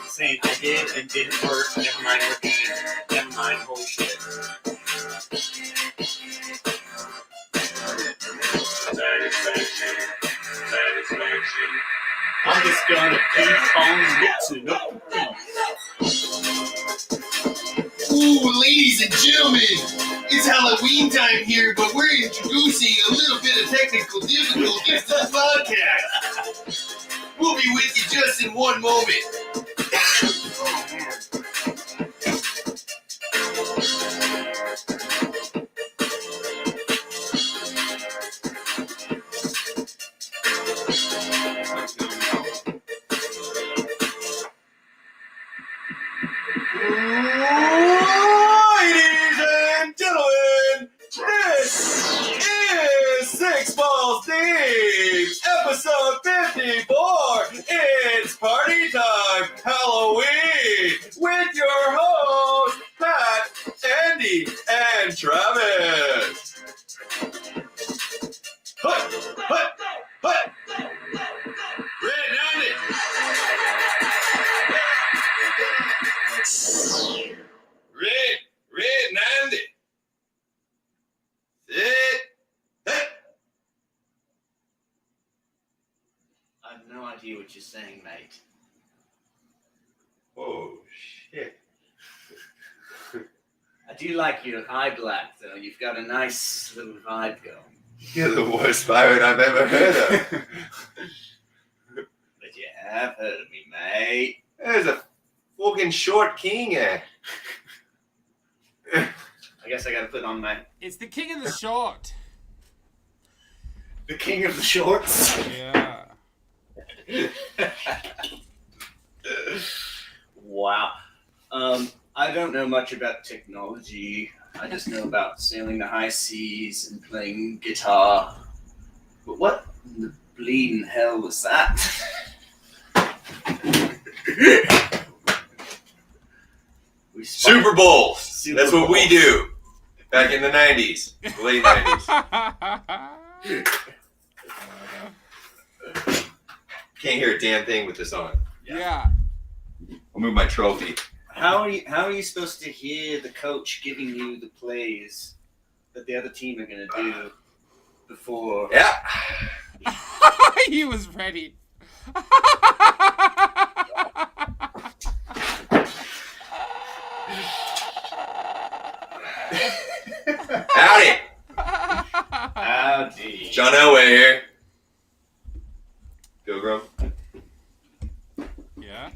Saying I did and didn't work. Never mind, repeat. Never mind, holy shit. Satisfaction. I'm just gonna keep on mixing up the beats. Ooh, ladies and gentlemen, it's Halloween time here, but we're introducing a little bit of technical difficulties to the podcast. We'll be with you just in one moment. Ladies and gentlemen, this is Six Balls Deep, episode 54. It's party time, Halloween, with your hosts, Pat, Andy, and Travis. Hut, hut, hut. Red on it. Red 90. Sit. Hey. I have no idea what you're saying, mate. Oh, shit. I do like your eye black, though. You've got a nice little vibe going. You're the worst pirate I've ever heard of. But you have heard of me, mate. There's a fucking short king here. I guess I gotta put on my... It's the king of the short. The king of the shorts. Yeah. Wow. I don't know much about technology. I just know about sailing the high seas and playing guitar. But what in the bleeding hell was that? Super Bowls. Super That's what we Bowls. do. Back in the 90s. Late 90s. Can't hear a damn thing with this on. Yeah. I'll move my trophy. How are you supposed to hear the coach giving you the plays that the other team are gonna do before? Yeah. He was ready. Howdy. Howdy. John Elway here. Pilgrim. Yeah.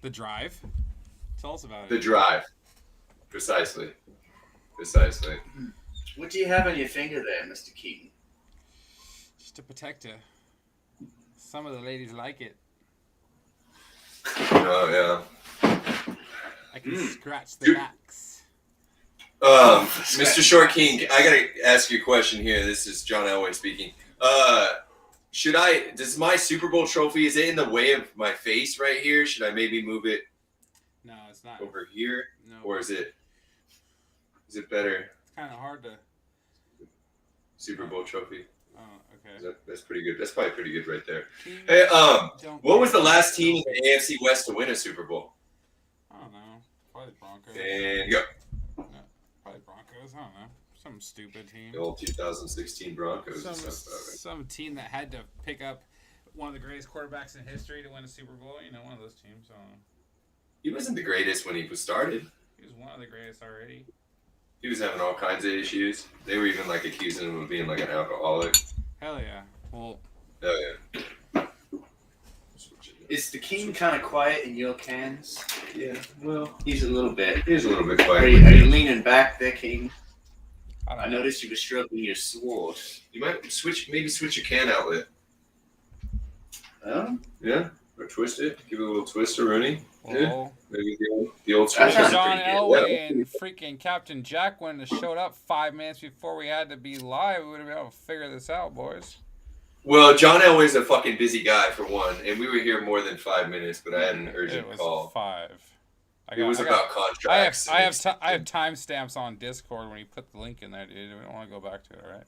The Drive. Tell us about The it. Drive. Precisely. What do you have on your finger there, Mr. Keaton? Just a protector. Some of the ladies like it. Oh, I can scratch the backs. yeah. Mr. Short King, I gotta ask you a question here. This is John Elway speaking. Does my Super Bowl trophy, is it in the way of my face right here? Should I maybe move it No, it's not. over here? No. Or is it better? It's kind of hard to. Super Bowl trophy. Oh, okay. That's pretty good. That's probably pretty good right there. Team Hey, don't what was the care. last team in the AFC West to win a Super Bowl? I don't know. Probably the Broncos. And go. Probably Broncos. I don't know. Some stupid team. The old 2016 Broncos. Some, and stuff, right? some team that had to pick up one of the greatest quarterbacks in history to win a Super Bowl. You know, one of those teams. He wasn't the greatest when he was started. He was one of the greatest already. He was having all kinds of issues. They were even like accusing him of being like an alcoholic. Hell yeah. Well, Oh yeah. Is the king kind of quiet in your cans? Yeah. Well, He's a little bit. he's a little bit Are quiet. you leaning back there, King? I I don't know. noticed you were stroking your sword. You might switch your can outlet. Oh? Yeah. Or twist it. Give it a little twist, Rooney. Yeah. Well, Maybe the old school. That sounds John pretty good. Elway and freaking Captain Jack wouldn't have showed up 5 minutes before we had to be live. We would have been able to figure this out, boys. Well, John Elway's a fucking busy guy for one, and we were here more than 5 minutes, but I had an urgent It was call. 5. It was about contracts. I have timestamps on Discord when you put the link in there, dude. We don't want to go back to it, all right?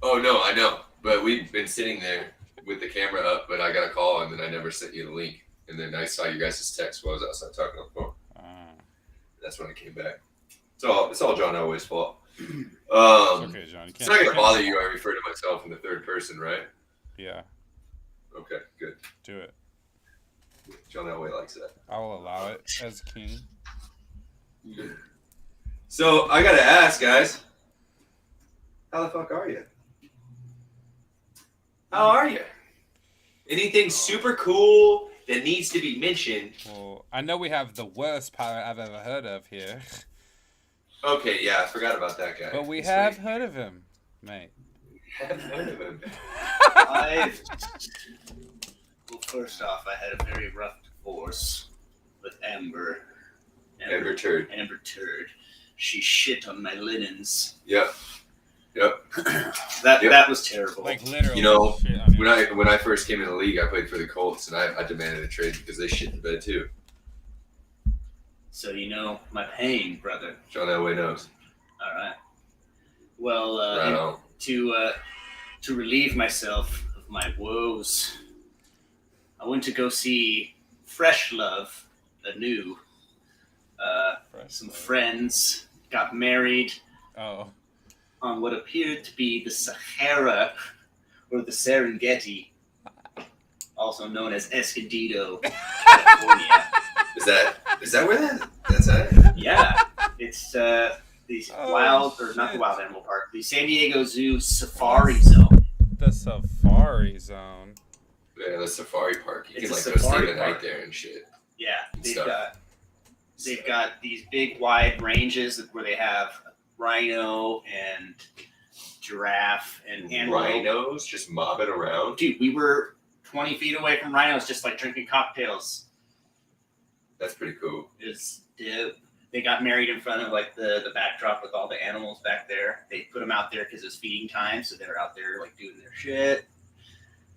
Oh no, I know, but we've been sitting there with the camera up, but I got a call and then I never sent you the link, and then I saw you guys' text while I was outside talking on the phone. That's when I came back. It's all John Elway's fault. It's okay, John. It's not gonna bother you. I refer to myself in the third person, right? Yeah, Okay, good. do it. John Elway likes that. I will allow it as king. So I gotta ask, guys, how the fuck are you? How are you? Anything super cool that needs to be mentioned? Well, I know we have the worst pirate I've ever heard of here, Okay, yeah, I forgot about that guy. but we This have week. heard of him, mate. Have heard of him. Well, first off, I had a very rough divorce with Amber. Amber Turd. Amber Turd. She shit on my linens. Yep. That was terrible. Like literally. You know, shit on you. When I first came in the league, I played for the Colts, and I demanded a trade because they shit the bed too. So you know my pain, brother. John Elway knows. All right. Well, Right on. to relieve myself of my woes, I went to go see Fresh Love anew. Some friends got married Oh. on what appeared to be the Sahara or the Serengeti, also known as Escondido, California. Is that where that's at? Yeah, it's the Oh, wild, or not the shit. Wild Animal Park, the San Diego Zoo Safari Zone. The Safari Zone. Yeah, the safari park. You It's can a like go stay safari the night park. there and shit. Yeah, Stuff. they've got these big wide ranges where they have rhino and giraffe and antelope. Rhinos just mobbing around. Dude, we were 20 feet away from rhinos, just like drinking cocktails. That's pretty cool. They got married in front of like the backdrop with all the animals back there. They put them out there because it's feeding time, so they're out there like doing their shit.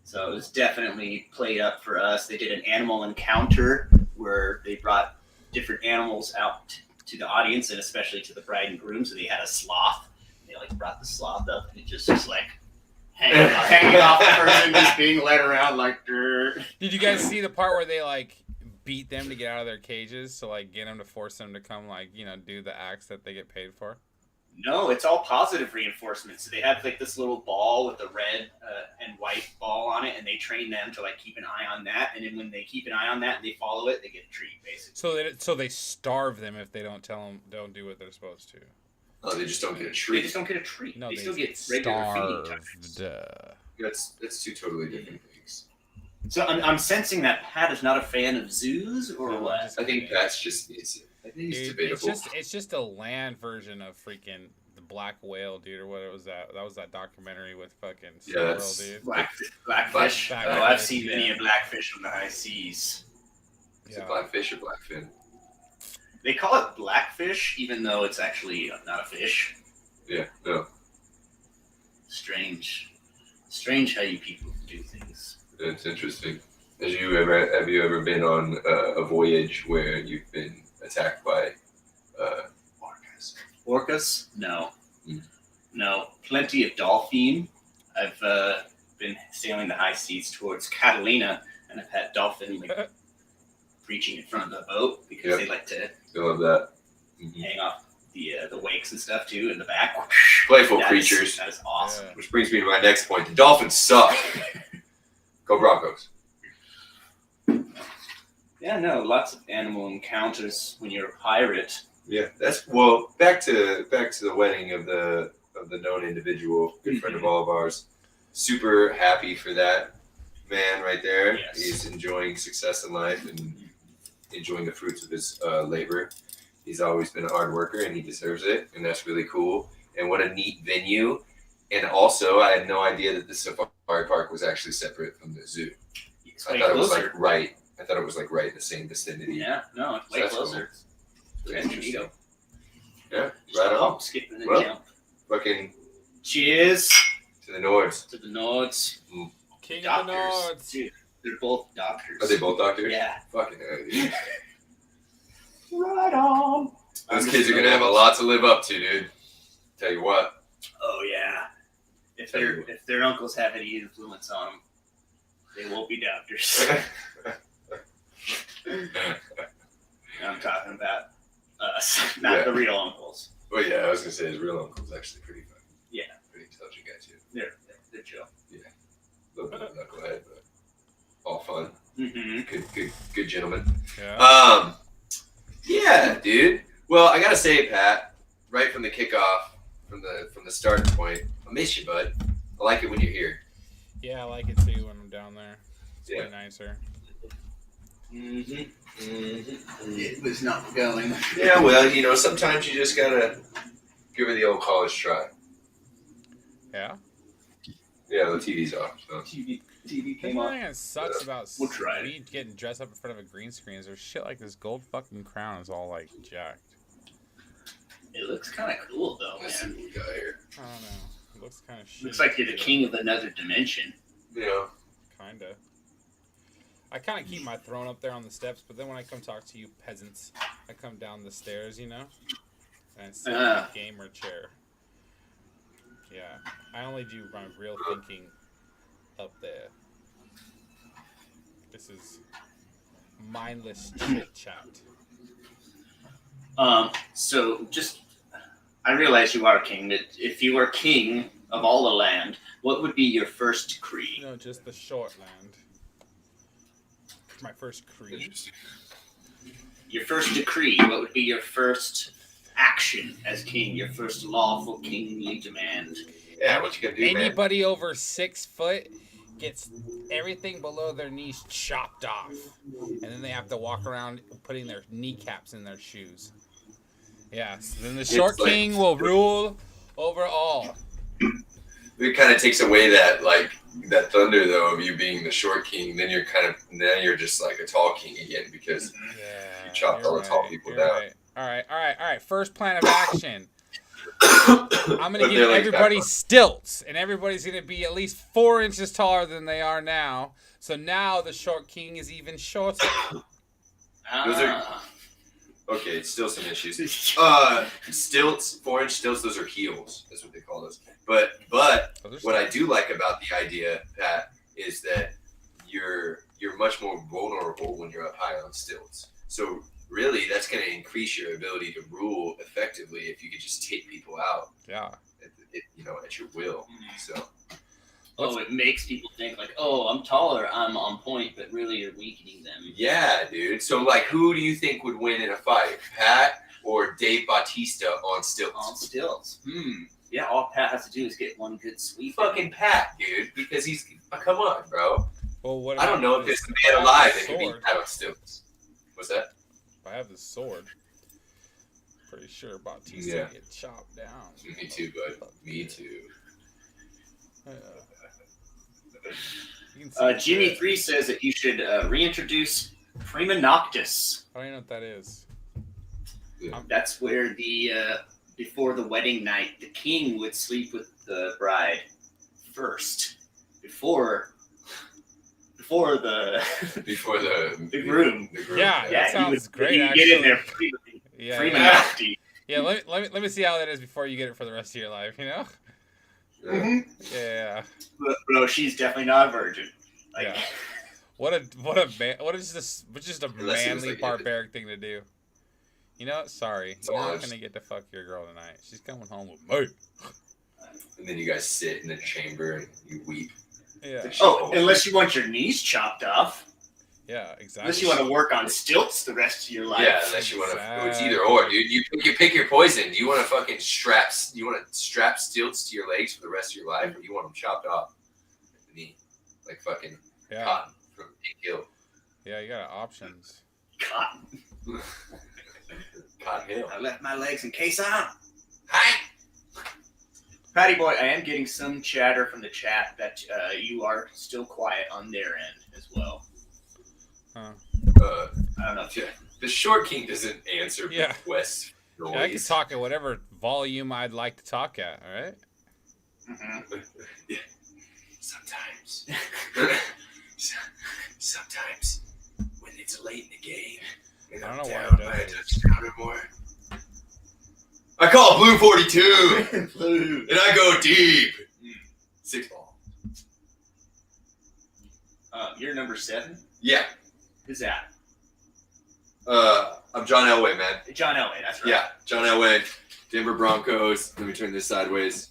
So it was definitely played up for us. They did an animal encounter where they brought different animals out to the audience and especially to the bride and groom. So they had a sloth. They like brought the sloth up and it just like hanging off the person, just being led around like dirt. Did you guys see the part where they like beat them to get out of their cages to like get them to force them to come like do the acts that they get paid for? No, it's all positive reinforcement. So they have like this little ball with a red and white ball on it, and they train them to like keep an eye on that. And then when they keep an eye on that and they follow it, they get a treat basically. So they starve them if they don't do what they're supposed to. Oh, they just don't get a They treat. just don't get a treat. No, they they still get regular feeding times. starved. That's two totally different things. So I'm sensing that Pat is not a fan of zoos, or No, what? just- I think Pat's just needs it. I think he's Dude, debatable. it's just a land version of freaking the black whale, dude, or what was that? That was that documentary with fucking Yeah, SeaWorld, that's- dude. Blackfish. Blackfish, Oh, I've seen yeah. many a blackfish on the high seas. Is it blackfish or blackfin? They call it blackfish, even though it's actually not a fish. Yeah, no. Strange how you people do things. It's interesting. Have you ever been on a voyage where you've been attacked by orcas? Orcas? No. Mm. No. Plenty of dolphin. I've been sailing the high seas towards Catalina, and I've had dolphin like preaching in front of the boat because Yep. they like to I love that. Mhm. hang off the wakes and stuff too in the back. Playful That is- creatures. That is awesome. Yeah. Which brings me to my next point. The Dolphins suck. Go Broncos. Yeah, no, lots of animal encounters when you're a pirate. Yeah, that's back to the wedding of the known individual, good friend of all of ours. Super happy for that man right there. Yes. He's enjoying success in life and enjoying the fruits of his labor. He's always been a hard worker and he deserves it, and that's really cool. And what a neat venue. And also, I had no idea that the safari park was actually separate from the zoo. I Way thought it was closer. like right. I thought it was like right in the same vicinity. Yeah, no, it's way That's closer. Very There you interesting. go. Yeah, Just right a on. hop, skip, and a Well- jump. Fucking Cheers to the Nords. to the Nords. King of the Doctors. Nords. Dude, they're both doctors. Are they both doctors? Yeah. Fucking hell, dude. Right on. Those kids are gonna have a lot to live up to, dude. Tell you what. Oh yeah. If Tell you their uncles have any influence on them, they won't be doctors. I'm talking about us, not Yeah. the real uncles. Well, yeah, I was gonna say his real uncle's actually pretty fucking. Yeah. Pretty intelligent guy too. They're chill. A little bit of a knucklehead, but all fun. Mm-hmm. Good gentleman. Yeah. Yeah, dude. Well, I gotta say, Pat, right from the kickoff, from the starting point, I miss you, bud. I like it when you're here. Yeah, I like it too when I'm down there. It's Yeah. way nicer. It was not going. Yeah, well, you know, sometimes you just gotta give it the old college try. Yeah. Yeah, the TV's off. So. TV The came on. thing that sucks about We'll try it. me getting dressed up in front of a green screen is there's shit like this gold fucking crown is all like jacked. It looks kind of cool though, Let's see man. what we got here. I don't know. It looks kind of shit. Looks like you're the king of another dimension. You know, Kinda. I kind of keep my throne up there on the steps, but then when I come talk to you peasants, I come down the stairs, you know, and sit in a gamer chair. Yeah, I only do my real thinking up there. This is mindless chit chat. So just, I realize you are king, but if you were king of all the land, what would be your first decree? No, just the short land. My first creed. interesting. Your first decree, what would be your first action as king, your first lawful kingly demand? Yeah, what you gonna do, man? Anybody over 6 foot gets everything below their knees chopped off, and then they have to walk around putting their kneecaps in their shoes. Yes, then the short like- king will rule over all. It kind of takes away that thunder though of you being the short king. Then you're just like a tall king again because Yeah, You chopped all the tall people you're down. right. All right. First plan of action. I'm gonna But give they're like everybody that. stilts, and everybody's gonna be at least 4 inches taller than they are now. So now the short king is even shorter. Those are- Okay, still some issues. Stilts, 4-inch stilts. Those are heels. That's what they call those. But what I do like about the idea, Pat, is that you're much more vulnerable when you're up high on stilts. So really, that's going to increase your ability to rule effectively if you could just take people out, Yeah. at your will. So Oh, it makes people think like, oh, I'm taller, I'm on point, but really you're weakening them. yeah, dude. So like, who do you think would win in a fight, Pat or Dave Bautista on stilts? On stilts. Yeah, all Pat has to do is get one good sweep. Fucking Pat, dude, because he's come on, bro. Well, what I don't know if this there's a man alive that can beat sword? Pat on stilts. What's that? If I have this sword, pretty sure Bautista Yeah. get chopped down. Me too, bud. Me too. Yeah. You can see Jimmy it. 3 says that you should reintroduce Prima Noctis. I don't even know what that is. That's where the before the wedding night, the king would sleep with the bride first, before the Before the groom. The groom. Yeah, that he sounds would, great, He would get in actually. there Yeah, Prima yeah. Noctis. Yeah, let me see how that is before you get it for the rest of your life. You know? Yeah. Yeah. But, bro, she's definitely not a virgin. Like, Yeah. What is this? What's just a Unless it was manly like- barbaric thing to do? You know what? Sorry, It's you're not honest. gonna get to fuck your girl tonight. She's coming home with me. And then you guys sit in a chamber and you weep. Yeah. Oh, unless you want your knees chopped off. Yeah. Exactly. Unless you want to work on stilts the rest of your life. Yeah, unless you want to. It's either or, dude. You pick your poison. Do you want to fucking straps? You want to strap stilts to your legs for the rest of your life, or do you want them chopped off at the knee, like fucking Yeah. cotton from Pink Hill? Yeah. You got options. Cotton. Cotton Hill. I left my legs in case I'm. Hi. Patty boy, I am getting some chatter from the chat that you are still quiet on their end as well. Huh. I don't know. Yeah, the short king doesn't answer Yeah. requests. Yeah, I can talk at whatever volume I'd like to talk at. All right. Yeah. Sometimes. Sometimes when it's late in the game and I I'm don't know why down it by a does touchdown or more, I call blue 42 Blue. and I go deep. 6 ball. You're number 7. Yeah. Who's that? I'm John Elway, man. John Elway. That's right. Yeah, John Elway, Denver Broncos. Let me turn this sideways.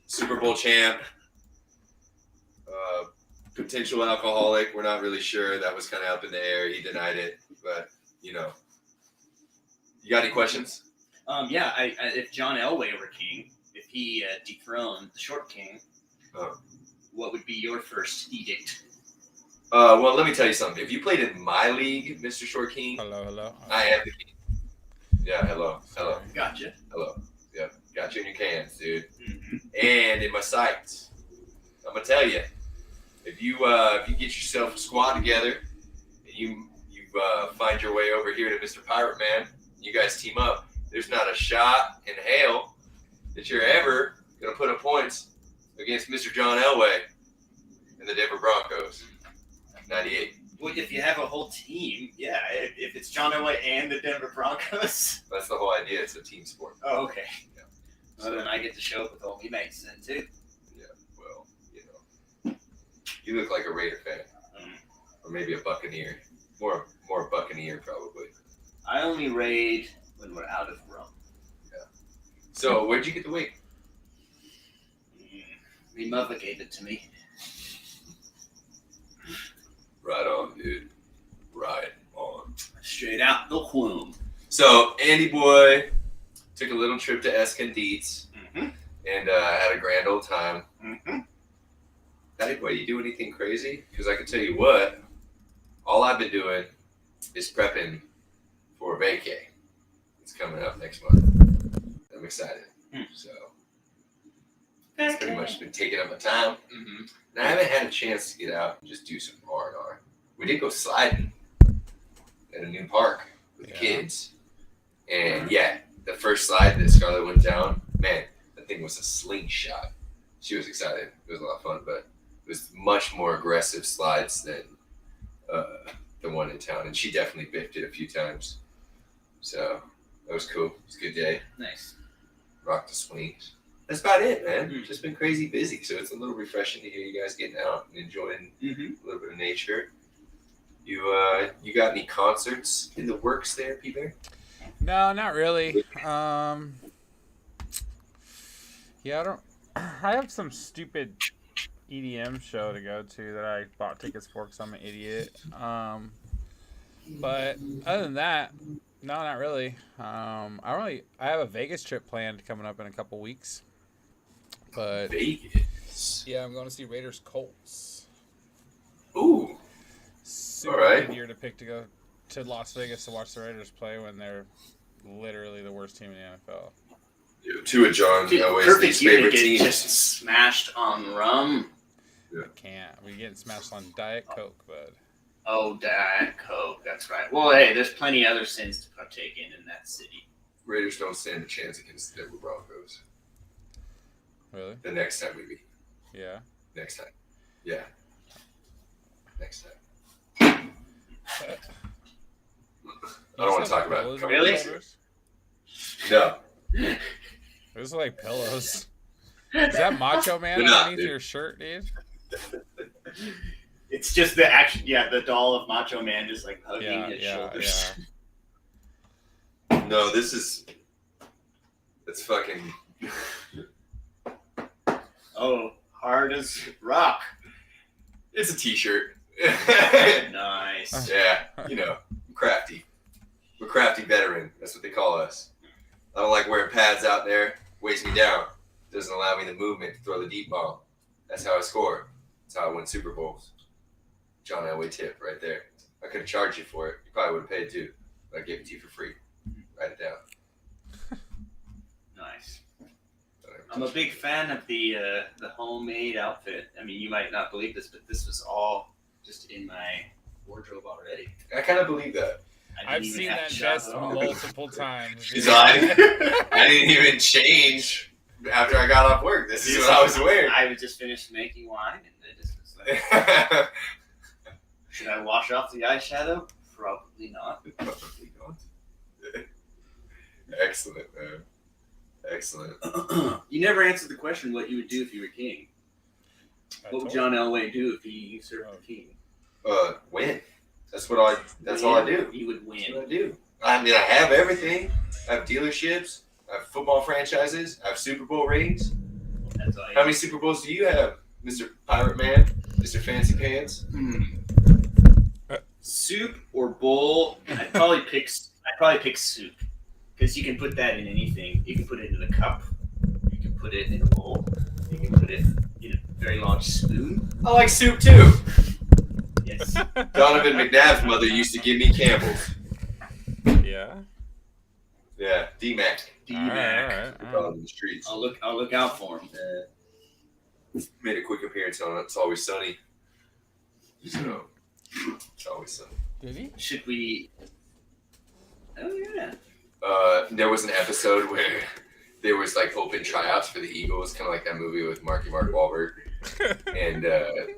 Super Bowl champ. Potential alcoholic. We're not really sure. That was kind of up in the air. He denied it, but you know. You got any questions? Yeah. If John Elway were king, if he dethroned the short king, what would be your first edict? Well, let me tell you something. If you played in my league, Mr. Short King, Hello. I am the king. Yeah, hello. Gotcha. Hello. Yep, got you in your cans, dude. Mm-hmm. And in my sights. I'm gonna tell you, if you get yourself a squad together and you find your way over here to Mr. Pirate Man, you guys team up, there's not a shot in hell that you're ever gonna put up points against Mr. John Elway and the Denver Broncos. 98. Well, if you have a whole team, yeah. If it's John Elway and the Denver Broncos. That's the whole idea. It's a team sport. Oh, okay. Yeah. Well, then I get to show up with all me mates then too. Yeah. Well, you look like a Raider fan, or maybe a Buccaneer. More Buccaneer probably. I only raid when we're out of rum. Yeah. So where'd you get the wig? My mother gave it to me. Right on, dude. Right on. Straight out the womb. So Andy Boy took a little trip to Escondites Mm-hmm. and had a grand old time. Mm-hmm. Andy Boy, you do anything crazy? Because I can tell you what, all I've been doing is prepping for vacay. It's coming up next month. I'm excited. So it's pretty much been taking up my time. Mm-hmm. And I haven't had a chance to get out and just do some R&R. We did go sliding at a new park with the kids. And yeah, the first slide that Scarlett went down, man, that thing was a slingshot. She was excited. It was a lot of fun, but it was much more aggressive slides than the one in town. And she definitely biffed it a few times. So that was cool. It was a good day. Nice. Rocked the swings. That's about it, man. Just been crazy busy, so it's a little refreshing to hear you guys getting out and enjoying a little bit of nature. You got any concerts in the works there, P-Bear? No, not really. Yeah, I have some stupid EDM show to go to that I bought tickets for because I'm an idiot. But other than that, no, not really. I have a Vegas trip planned coming up in a couple weeks. But Vegas. yeah, I'm going to see Raiders Colts. Ooh. Super All right. good year to pick to go to Las Vegas to watch the Raiders play when they're literally the worst team in the NFL. Two of John Elway's Perfect year to favorite get teams. just smashed on rum. I can't. We're getting smashed on Diet Coke, bud. Oh, Diet Coke. That's right. Well, hey, there's plenty other sins to partake in that city. Raiders don't stand a chance against the Denver Broncos. Really? The next time we meet. Yeah. Next time. Yeah. Next time. I don't want to talk about it. Really? No. Those are like pillows. Is that Macho Man They're not, underneath dude. your shirt, dude? It's just the action. Yeah, the doll of Macho Man just like hugging Yeah, his yeah, shoulders. yeah. No, it's fucking. Oh, hard as rock. It's a t-shirt. Nice. Yeah, I'm crafty. We're crafty veteran. That's what they call us. I don't like wearing pads out there. Weighs me down. Doesn't allow me the movement to throw the deep ball. That's how I score. That's how I win Super Bowls. John Elway tip right there. I could have charged you for it. You probably would have paid too. But I gave it to you for free. Write it down. Nice. I'm a big fan of the homemade outfit. I mean, you might not believe this, but this was all just in my wardrobe already. I kind of believe that. I I've didn't even seen have that to shop vest at all. multiple times. So I didn't even change after I got off work. This is what I was wearing. I was just finished making wine, and it just was like, should I wash off the eyeshadow? Probably not. Probably not. Excellent, man. Excellent. You never answered the question what you would do if you were king. What would John Elway do if he usurped the king? Win. That's what That's all I do. You would That's what win. I do. I mean, I have everything. I have dealerships. I have football franchises. I have Super Bowl rings. That's all. How many Super Bowls do you have, Mr. Pirate Man, Mr. Fancy Pants? Soup or bowl? I'd probably pick soup because you can put that in anything. You can put it in a cup. You can put it in a bowl. You can put it in a very large spoon. I like soup too. Yes. Donovan McNabb's mother used to give me Campbell's. Yeah. Yeah, D-Mac. D-Mac. All right. Call him in the streets. I'll look out for him. Made a quick appearance on It's Always Sunny. So, It's Always Sunny. Did he? Should we? Oh yeah. There was an episode where there was like open tryouts for the Eagles, kind of like that movie with Mark Wahlberg, and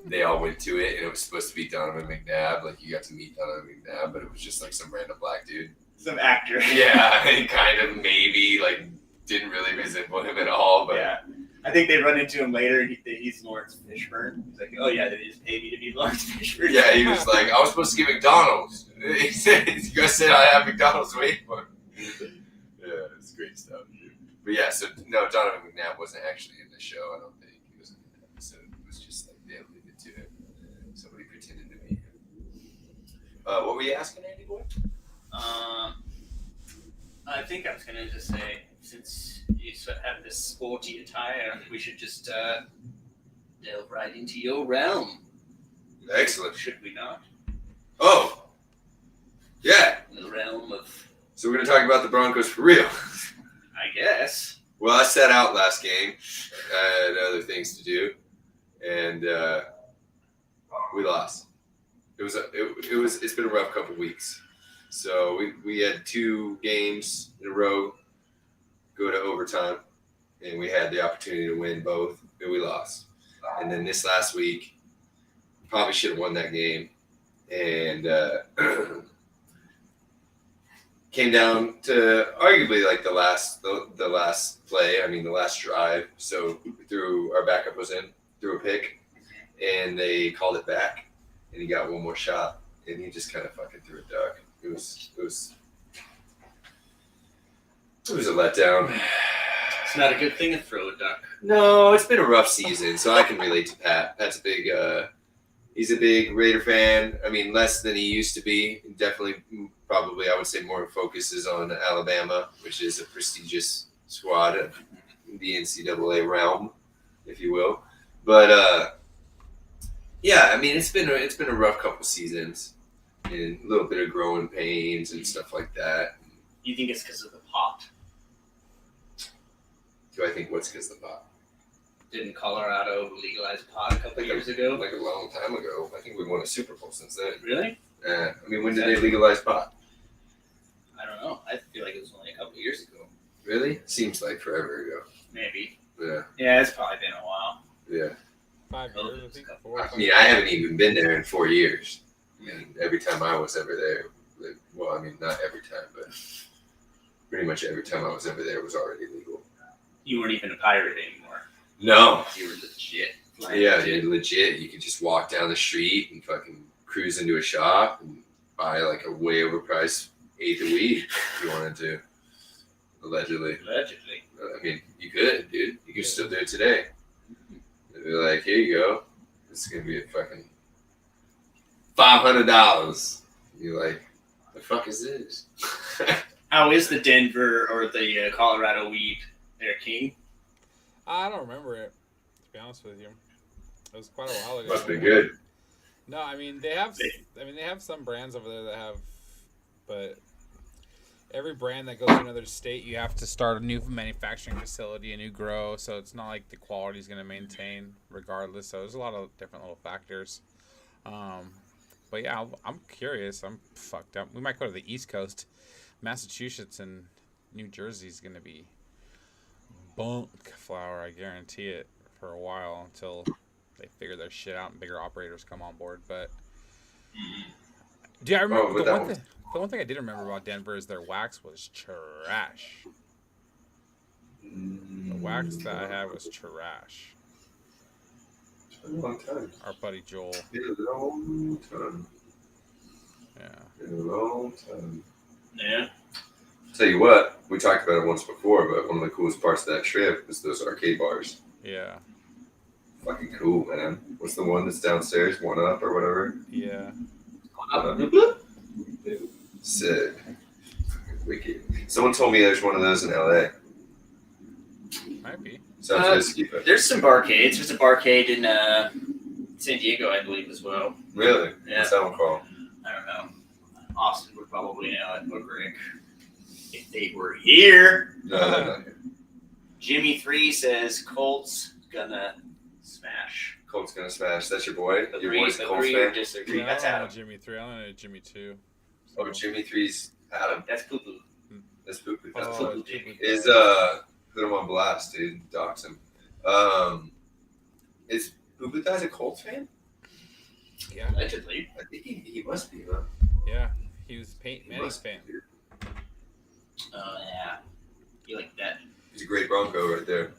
they all went to it, and it was supposed to be Donovan McNabb. Like you got to meet Donovan McNabb, but it was just like some random black dude. Some actor. Yeah, and kind of maybe like didn't really resemble him at all, but Yeah. I think they run into him later. And he's Lawrence Fishburne. He's like, oh yeah, they just paid me to be Lawrence Fishburne. yeah, he was like, I was supposed to get McDonald's. He said, you guys said I have McDonald's waiting for me. Yeah, it's great stuff, dude. But yeah, so no, Donovan McNabb wasn't actually in the show. I don't think he was in the episode. It was just like they alluded to him. Somebody pretended to be him. What were you asking, Andy boy? I think I was gonna just say, since you have this sporty attire, we should just delve right into your realm. Excellent. Should we not? Oh, yeah. The realm of, So we're gonna talk about the Broncos for real. I guess. Well, I sat out last game. I had other things to do, and we lost. It's been a rough couple weeks. So we had 2 games in a row go to overtime, and we had the opportunity to win both, and we lost. And then this last week, probably should have won that game, and came down to arguably like the last play. I mean, the last drive. So our backup was in, threw a pick, and they called it back, and he got one more shot, and he just kind of fucking threw a duck. It was a letdown. It's not a good thing to throw a duck. No, it's been a rough season, so I can relate to Pat. Pat's a big, he's a big Raider fan. I mean, less than he used to be. Definitely, probably, I would say more focuses on Alabama, which is a prestigious squad in the NCAA realm, if you will. But yeah, I mean, it's been a rough couple seasons, and a little bit of growing pains and stuff like that. You think it's because of the pot? Do I think what's because of the pot? Didn't Colorado legalize pot a couple years ago? Like a long time ago. I think we won a Super Bowl since then. Really? I mean, when did they legalize pot? I don't know. I feel like it was only a couple years ago. Really? Seems like forever ago. Maybe. Yeah. Yeah, it's probably been a while. Yeah. 5 years, I think. 4 or I 5 mean, I haven't even been there in 4 years. And every time I was ever there, well, I mean, not every time, but pretty much every time I was ever there was already legal. You weren't even a pirate anymore. No. You were legit. Yeah, legit. Legit. You could just walk down the street and fucking cruise into a shop and buy like a way overpriced eighth of weed if you wanted to. Allegedly. I mean, you could, dude. You could still do it today. They'd be like, here you go. This is going to be a fucking $500. You're like, the fuck is this? How is the Denver or the Colorado weed there, King? I don't remember it, to be honest with you. It was quite a while ago. Must be good. No, I mean they have some brands over there that have, but every brand that goes to another state, you have to start a new manufacturing facility, a new grow. So it's not like the quality is going to maintain regardless. So there's a lot of different little factors. But yeah, I'm curious. I'm fucked up. We might go to the East Coast. Massachusetts and New Jersey's gonna be bunk flower. I guarantee it for a while until they figure their shit out and bigger operators come on board. But do I remember the one thing I did remember about Denver is their wax was trash. The wax that I had was trash. It's been a long time. Our buddy Joel. It's been a long time. Yeah. It's been a long time. Yeah. Tell you what, we talked about it once before, but one of the coolest parts of that trip was those arcade bars. Yeah. Fucking cool, man. What's the one that's downstairs? One Up or whatever? Yeah. Sick. Wicked. Someone told me there's one of those in LA. Might be. Sounds risky, but There's some barcades. There's a barcade in San Diego, I believe, as well. really? Yeah. What's that one called? I don't know. Austin would probably know it, or Rick, if they were here. No, they're not here. Jimmy 3 says Colts gonna smash. Colt's gonna smash. That's your boy? Your Agree, boy's a Colts agree or fan? disagree. Yeah, That's I don't know Adam. Jimmy 3. I don't know Jimmy 2. Oh, Jimmy 3's Adam. That's poo poo. That's Poo-Poo. That's Oh, Poo-Poo it's Dick. Is put him on blast, dude. Dox him. Is Poo-Poo Guy's a Colts fan? Yeah. Allegedly. I think he must be, huh? Yeah. He was Peyton He Manning's must be, fan. dude. Oh yeah. You like that? He's a great Bronco right there.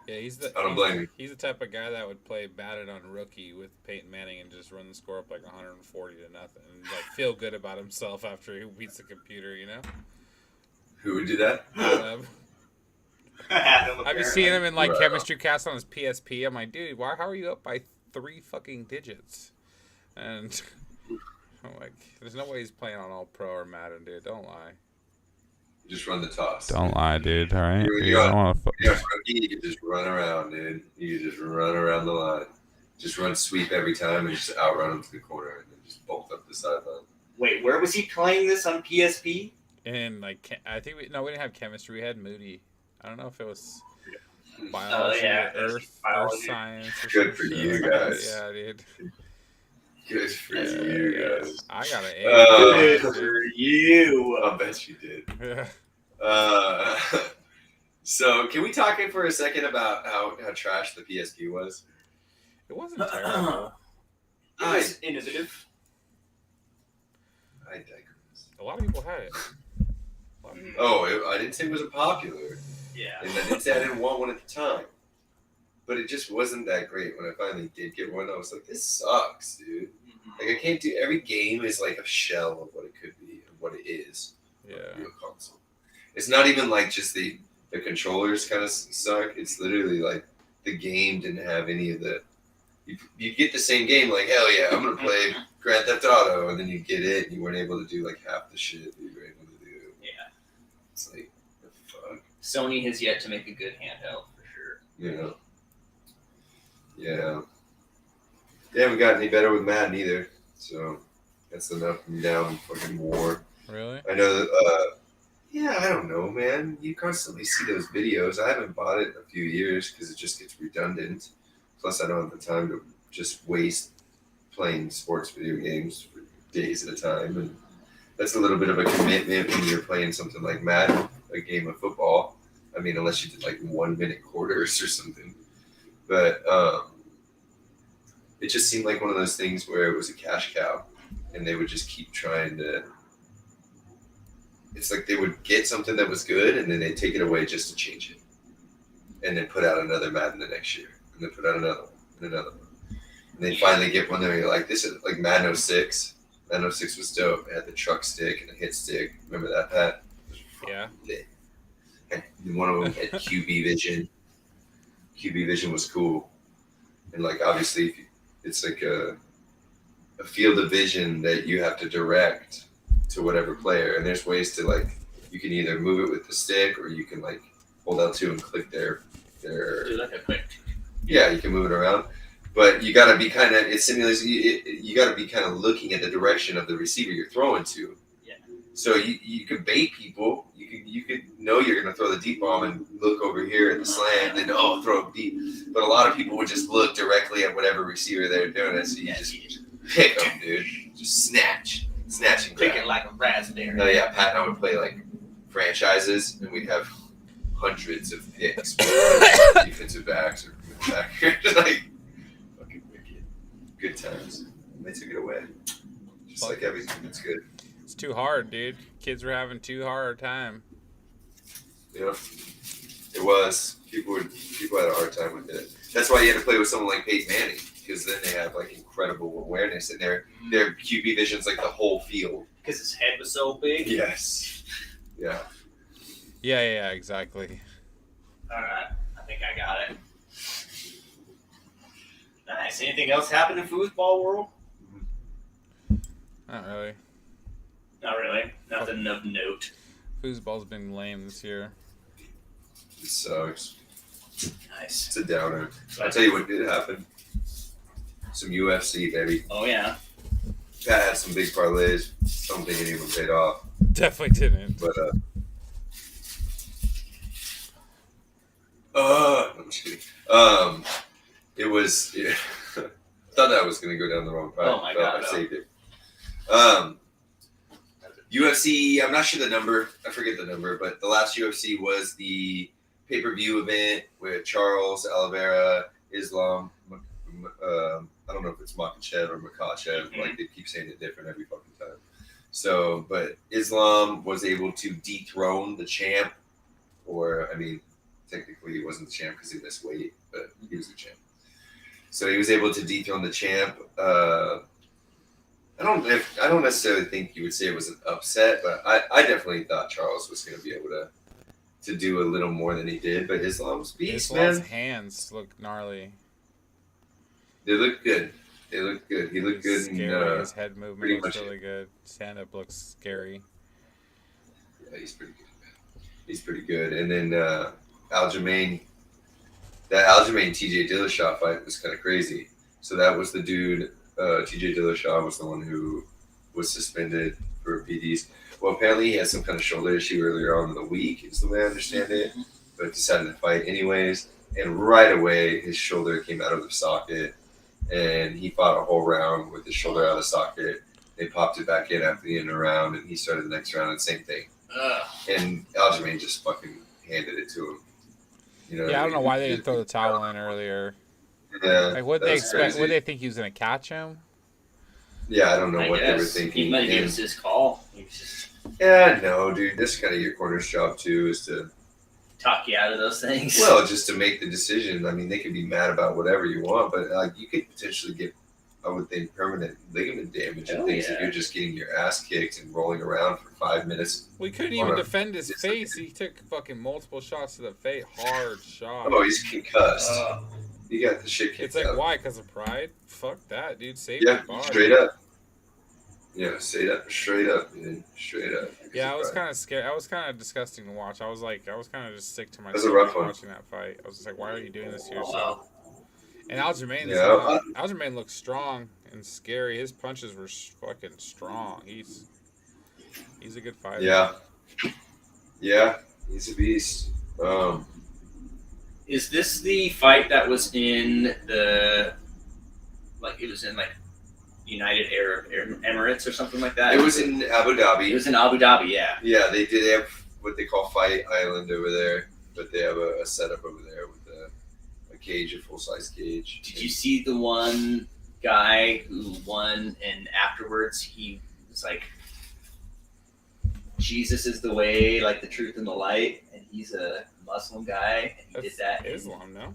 Yeah, he's the. I don't blame you. He's the type of guy that would play batted on rookie with Peyton Manning and just run the score up like 140 to nothing, and like feel good about himself after he beats the computer. You know. Who would do that? I've been seeing him in like Right. chemistry cast on his PSP. I'm like, dude, how are you up by 3 fucking digits? And I'm like, there's no way he's playing on All Pro or Madden, dude. Don't lie. Just run the toss. Don't lie, dude. All right. Dude, Dude, I don't want to. Yeah, rookie, you can just run around, dude. You can just run around the line. Just run sweep every time and just outrun him to the corner and then just bolt up the sideline. Wait, where was he playing this on PSP? And like, I think we didn't have chemistry. We had Moody. I don't know if it was biology yeah, or Earth biology. Science. Or Good some for shit you like that. guys. Yeah, dude. Good for Yeah, you yeah. guys. I got an Good A. for you. I'll bet you did. Yeah. So can we talk for a second about how trash the PSP was? It wasn't terrible. It was innovative. I digress. A lot of people had it. A lot of people- Oh, I didn't say it wasn't popular, Yeah. and I didn't say I didn't want one at the time. But it just wasn't that great. When I finally did get one, I was like, "This sucks, dude. Like, I can't do." Every game is like a shell of what it could be and what it is. Yeah. A real console. It's not even like just the controllers kind of suck. It's literally like the game didn't have any of the. You get the same game, like, hell yeah, I'm gonna play Grand Theft Auto, and then you get it, and you weren't able to do like half the shit that you were able to do. Yeah. It's like, the fuck, Sony has yet to make a good handheld for sure. you know? Yeah. They haven't gotten any better with Madden either, so that's an up and down fucking war. Really? I know that, yeah, I don't know, man. You constantly see those videos. I haven't bought it in a few years because it just gets redundant. Plus, I don't have the time to just waste playing sports video games for days at a time. And that's a little bit of a commitment when you're playing something like Madden, a game of football. I mean, unless you did like 1 minute quarters or something. But it just seemed like one of those things where it was a cash cow and they would just keep trying to. It's like they would get something that was good and then they'd take it away just to change it. And then put out another Madden the next year. And then put out another one and another one. And they finally get one that you're like, this is like Madden 06. Madden 06 was dope. It had the truck stick and the hit stick. Remember that, Pat? Yeah. And one of them had QB vision. QB vision was cool. And like obviously it's like a field of vision that you have to direct to whatever player. And there's ways to like, you can either move it with the stick or you can like hold L2 and click their Do like a quick. yeah, you can move it around. But you got to be kind of, it simulates, you got to be kind of looking at the direction of the receiver you're throwing to. Yeah. So you could bait people. You could know you're going to throw the deep bomb and look over here at the slant and throw it deep. But a lot of people would just look directly at whatever receiver they're doing it. So you Yeah, just you pick them, dude. Just snatch and grab. Pick it like a raspberry. Oh yeah, Pat and I would play like franchises, and we'd have hundreds of picks, defensive backs or backers, like fucking wicked. Good times. And they took it away, just like everything that's good. It's too hard, dude. Kids were having too hard a time. Yeah, it was. People had a hard time with it. That's why you had to play with someone like Peyton Manning, because then they have like incredible awareness, and their QB vision's like the whole field. Because his head was so big. Yes. Yeah. Yeah, exactly. All right, I think I got it. Nice. Anything else happen in foosball world? Not really. Not really. Nothing of note. Foosball's been lame this year. It sucks. Nice. It's a downer. I'll tell you what did happen. Some UFC, baby. Oh yeah. Pat had some big parlays. Don't think any of them paid off. Definitely didn't. But I'm just kidding. It was. Yeah, I thought that was gonna go down the wrong path. Oh my God, I no. saved it. UFC. I'm not sure the number. I forget the number, but the last UFC was the pay-per-view event with Charles Oliveira, Islam. I don't know if it's Makhachev or Makhachev. Like they keep saying it different every fucking time. So, but Islam was able to dethrone the champ, or I mean, technically he wasn't the champ because he missed weight, but he was the champ. So he was able to dethrone the champ. I don't necessarily think you would say it was an upset, but I definitely thought Charles was going to be able to do a little more than he did. But Islam's beast, Islam's man. hands look gnarly. They look good. He looked good. Scary. And, His head pretty movement looks much really good. Stand-up looks scary. Yeah, he's pretty good, man. He's pretty good. And then Aljamain, that Aljamain TJ Dillashaw fight was kind of crazy. So that was the dude. TJ Dillashaw was the one who was suspended for PDs. Well, apparently he had some kind of shoulder issue earlier on in the week, is the way I understand it. But decided to fight anyways. And right away, his shoulder came out of the socket. And he fought a whole round with his shoulder out of the socket. They popped it back in after the end of the round, and he started the next round, and same thing. And Aljamain just fucking handed it to him. You know, Yeah, I don't know why they didn't throw the towel in earlier. Yeah, Like, what that they was expect? crazy. What they think he was gonna catch him? Yeah, I don't know I what they were guess. thinking. He might give And- us his call. He was just yeah, no, dude, that's kind of your corner's job too, is to talk you out of those things. well, just to make the decision. I mean, they can be mad about whatever you want, but like you could potentially get, I would think, permanent ligament damage and Hell things if yeah. you're just getting your ass kicked and rolling around for 5 minutes. We couldn't Hold even on. defend his Just face. He took fucking multiple shots to the face. Hard shot. Oh, he's concussed. You got the shit kicked It's like, out. why? Because of pride? Fuck that, dude. Save Yeah, your body. straight up. Yeah, straight up, dude. Straight up. Yeah, I was kind of scared. I was kind of disgusting to watch. I was kind of just sick to my was a stomach rough one. watching that fight. I was just like, why are you doing this to Oh, yourself? And Aljamain, Yeah, Aljamain looks strong and scary. His punches were fucking strong. He's a good fighter. Yeah, he's a beast. Is this the fight that was in the it was in United Arab Emirates or something like that? It was in Abu It Dhabi. was in Abu Dhabi, yeah. Yeah, they have what they call Fight Island over there, but they have a setup over there with a cage, a full-size cage. Did you see the one guy who won and afterwards he was like, Jesus is the way, like the truth and the light, and he's a Muslim guy, and he That's did that in Islam, no?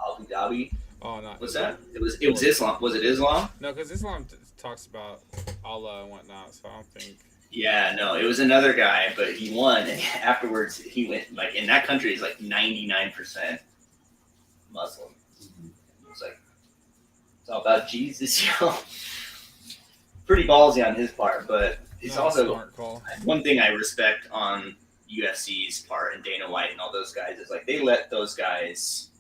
Abu Dhabi. Oh, not What's Islam. that? It was Islam. Was it Islam? No, because Islam talks about Allah and whatnot, so I don't think. Yeah, no, it was another guy, but he won, and afterwards he went in that country is 99% Muslim. It's it's all about Jesus, Pretty ballsy on his part, but he's No, also smart call. one thing I respect on UFC's part and Dana White and all those guys is they let those guys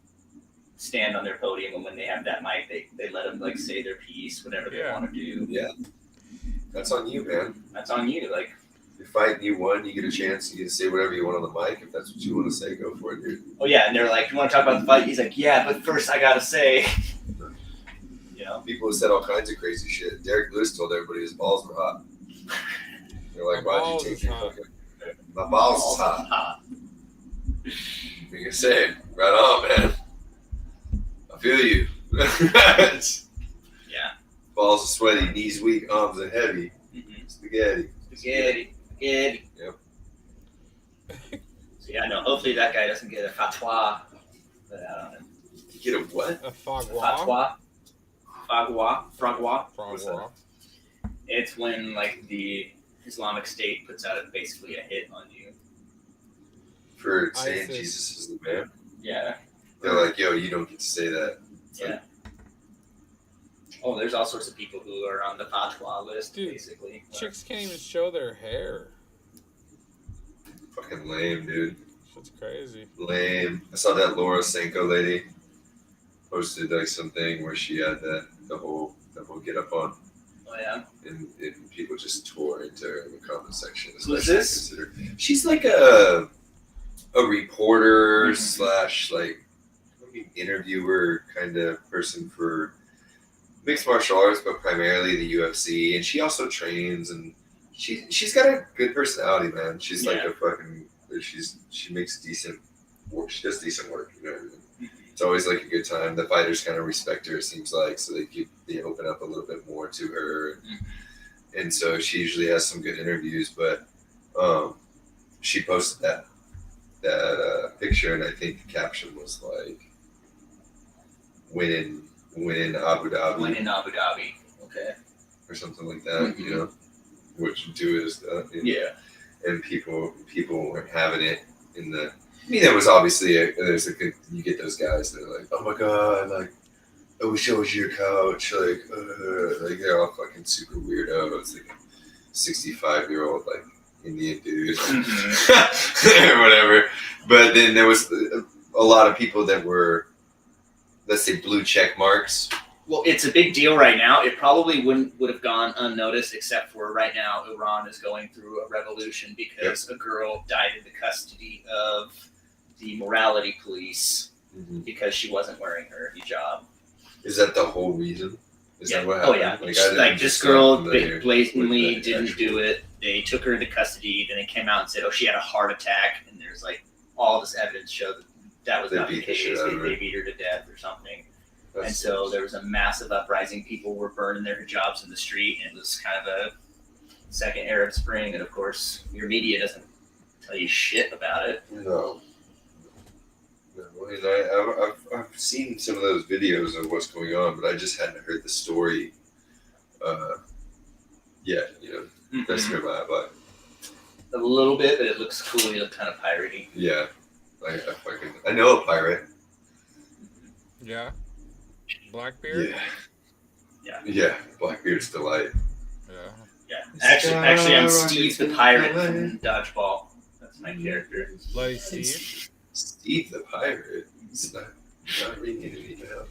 stand on their podium, and when they have that mic, they let them say their piece, whatever they Yeah. want to do. Yeah, that's on you, man. That's on you. You fight, you won, you get a chance, you get to say whatever you want on the mic. If that's what you want to say, go for it, dude. Oh yeah, and they're like, "You want to talk about the fight?" He's like, "Yeah, but first I gotta say." know. People have said all kinds of crazy shit. Derek Lewis told everybody his balls were hot. They're like, My why'd balls you take is your hot. fucking... My balls is hot. You can say it. Right on, man. I feel you. Yeah. Balls are sweaty, knees weak, arms are heavy. Mm-hmm. Spaghetti. Spaghetti. Yep. So yeah, no. Hopefully that guy doesn't get a fatwa put out on him. You get a what? A fagua. Fragua. What's that? Fragua. It's when like the Islamic State puts out basically a hit on you. For saying ISIS. Jesus is the man? Yeah. They're like, yo, you don't get to say that. Yeah. Oh, there's all sorts of people who are on the fatwa list, Dude, basically. Chicks can't even show their hair. Fucking lame, dude. Shit's crazy. Lame. I saw that Laura Senko lady posted like something where she had the whole get up on, Oh yeah. and people just tore into her in the comment section. Who is this? She's like a reporter Mhm. slash like interviewer kind of person for mixed martial arts, but primarily the UFC. And she also trains, and she's got a good personality, man. She's like Yeah. a fucking she makes decent work. She does decent work, you know what I mean? It's always like a good time. The fighters kind of respect her, it seems like, so they open up a little bit more to her, and so she usually has some good interviews. But she posted that picture, and I think the caption was like, "Win in Abu Dhabi," One in Abu Dhabi. Okay. or something like that, you know, which do is Yeah. and people weren't having it in the. I mean, there was obviously there's a good. You get those guys that are like, oh my god, like, I wish I was your coach, like they're all fucking super weirdos, like 65-year-old like Indian dude or whatever. But then there was a lot of people that were, let's say, blue check marks. Well, it's a big deal right now. It probably would have gone unnoticed, except for right now, Iran is going through a revolution because a girl died in the custody of the morality police because she wasn't wearing her hijab. Is that the whole reason? Is Yeah. that what Oh happened? yeah. I Like didn't this just girl familiar blatantly with the didn't actual- do it. They took her into custody. Then they came out and said, "Oh, she had a heart attack." And there's like all this evidence showed that was They not the beat the shit case. out of her. They beat her to death or something. And That's- so there was a massive uprising. People were burning their hijabs in the street, and it was kind of a second Arab Spring. And of course, your media doesn't tell you shit about it. No. And I've seen some of those videos of what's going on, but I just hadn't heard the story yet. You know, that's near my but A little bit, but it looks cool. You look kind of piratey. yeah, I know a pirate. Yeah. Blackbeard? Yeah, Blackbeard's delight. Yeah. Yeah. Actually, I'm Steve the pirate from Dodgeball. That's my character. Bloody Steve. Steve the pirate. It's not ringing anything else.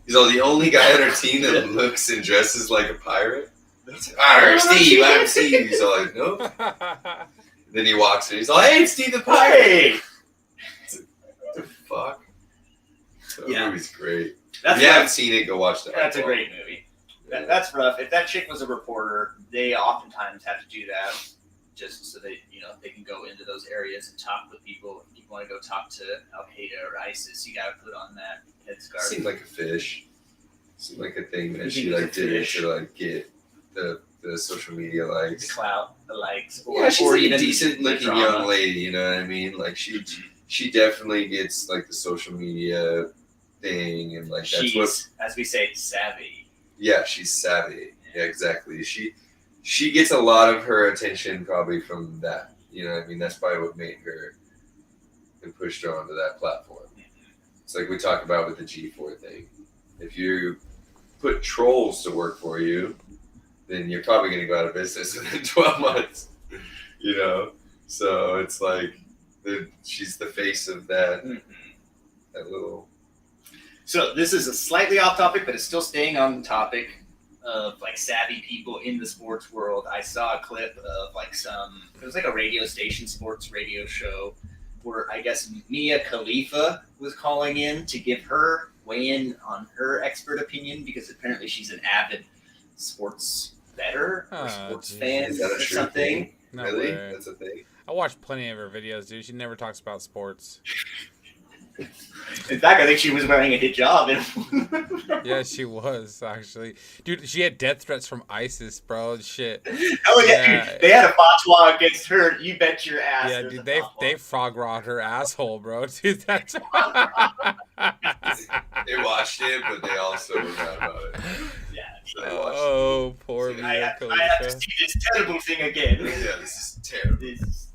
He's the only guy on our team that looks and dresses like a pirate. Arr, Steve, I'm Steve. He's all like, nope. Then he walks in. He's like, hey, it's Steve the pirate. What the fuck? That Yeah. movie's great. That's If you haven't rough. seen it, go watch that. That's a great movie. That's rough. If that chick was a reporter, they oftentimes have to do that just so that they can go into those areas and talk with people. If you want to go talk to Al Qaeda or ISIS, you got to put on that headscarf. Seemed like a fish. Seemed like a thing You that she think like it's a did it fish? to like get the social media The likes. clout, the likes, Yeah, she's or like even a decent the looking drama. young lady, you know what I mean? Like she definitely gets like the social media thing, and like that's She's, what. as we say, savvy. Yeah, she's savvy. Yeah, exactly. She gets a lot of her attention probably from that. You know what I mean? That's probably what made her and pushed her onto that platform. It's like we talked about with the G4 thing. If you put trolls to work for you, then you're probably going to go out of business within 12 months. You know? So it's like she's the face of that little. So this is a slightly off topic, but it's still staying on the topic of like savvy people in the sports world. I saw a clip of like it was like a radio station, sports radio show, where I guess Mia Khalifa was calling in to give her weigh in on her expert opinion because apparently she's an avid sports bettor or sports fan Is that a or true something. thing? No Really? way. That's a thing. I watch plenty of her videos, dude. She never talks about sports. In fact, I think she was wearing a hijab. Yeah, she was actually, dude. She had death threats from ISIS, bro. Shit. Oh yeah, Yeah. dude, they had a fatwa against her. You bet your ass. Yeah, there's dude. a They fatwa. frog rot her asshole, bro. Dude, that's. They watched it, but they also were mad about it. Yeah. So they watched Oh, poor I Mia I have to Khalifa. see this terrible thing again. it. Yeah, this is terrible. This is-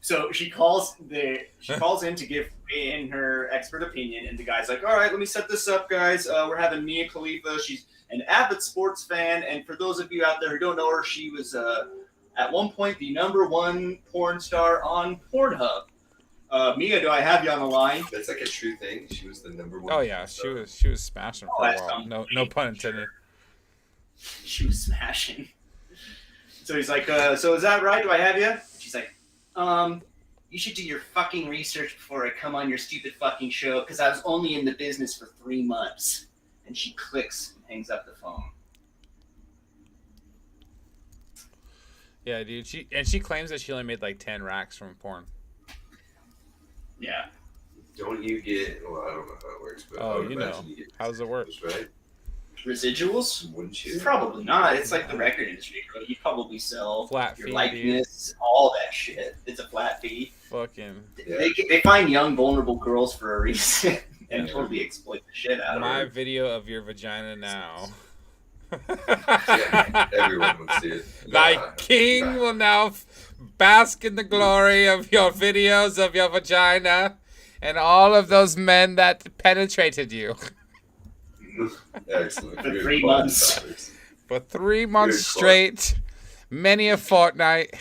so she calls in to give in her expert opinion, and the guy's like, "All right, let me set this up, guys. We're having Mia Khalifa. She's an avid sports fan, and for those of you out there who don't know her, she was at one point the #1 porn star on Pornhub. Mia, do I have you on the line? That's like a true thing. She was the #1. Oh yeah, she was smashing for a that's while. No pun intended. She was smashing. So he's like, so is that right? Do I have you? She's like, you should do your fucking research before I come on your stupid fucking show because I was only in the business for 3 months. And she clicks and hangs up the phone. Yeah, dude. She claims that she only made like 10 racks from porn. Yeah. Don't you get? Well, I don't know how it works, but I Oh, would you imagine know. you get How does it work? residuals, right? Residuals? Wouldn't you? Probably not. It's like the record industry. Bro. You probably sell Flat your fee, likeness, all that shit. It's a flat fee. Fucking. Yeah. They find young, vulnerable girls for a reason and Yeah. totally exploit the shit out of My her. video of your vagina now. Yeah, everyone would see it. Thy Nah, king nah. will now bask in the glory of your videos of your vagina and all of those men that penetrated you. Excellent. For Good 3 quality months. topics. For 3 months Good straight, many a fortnight,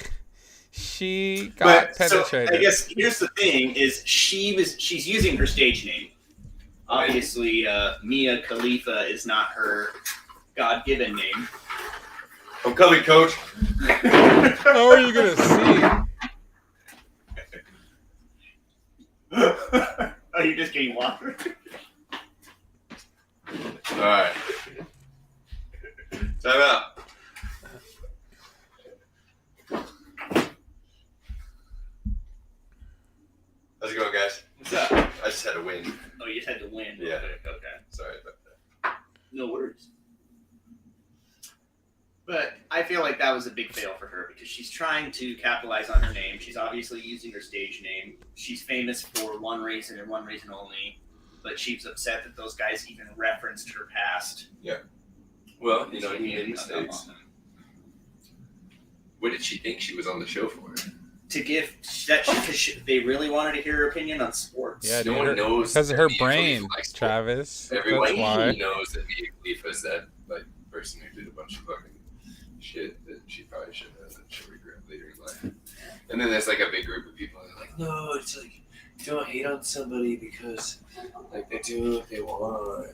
she got But so penetrated. I guess here's the thing: is she's using her stage name. Obviously, Mia Khalifa is not her God-given name. I'm coming, coach. How are you gonna see? Oh, you're just getting water. All right. Time out. How's it going, guys? What's up? I just had a win. Oh, you just had to win. Yeah. Okay. Sorry about that. No worries. But I feel like that was a big fail for her because she's trying to capitalize on her name. She's obviously using her stage name. She's famous for one reason and one reason only. But she's upset that those guys even referenced her past. Well, you know, She he made hung up mistakes. on them. What did she think she was on the show for? To give that because they really wanted to hear her opinion on sports. Yeah, No dude, one her- knows because of that her Mia brain, Khalifa likes sports. Travis. Everyone That's why. knows that Mia Khalifa is that like person who did a bunch of fucking shit that she probably shouldn't have, that she'll regret later in life. And then there's like a big group of people that are like, no, it's like don't hate on somebody because like they do what they want.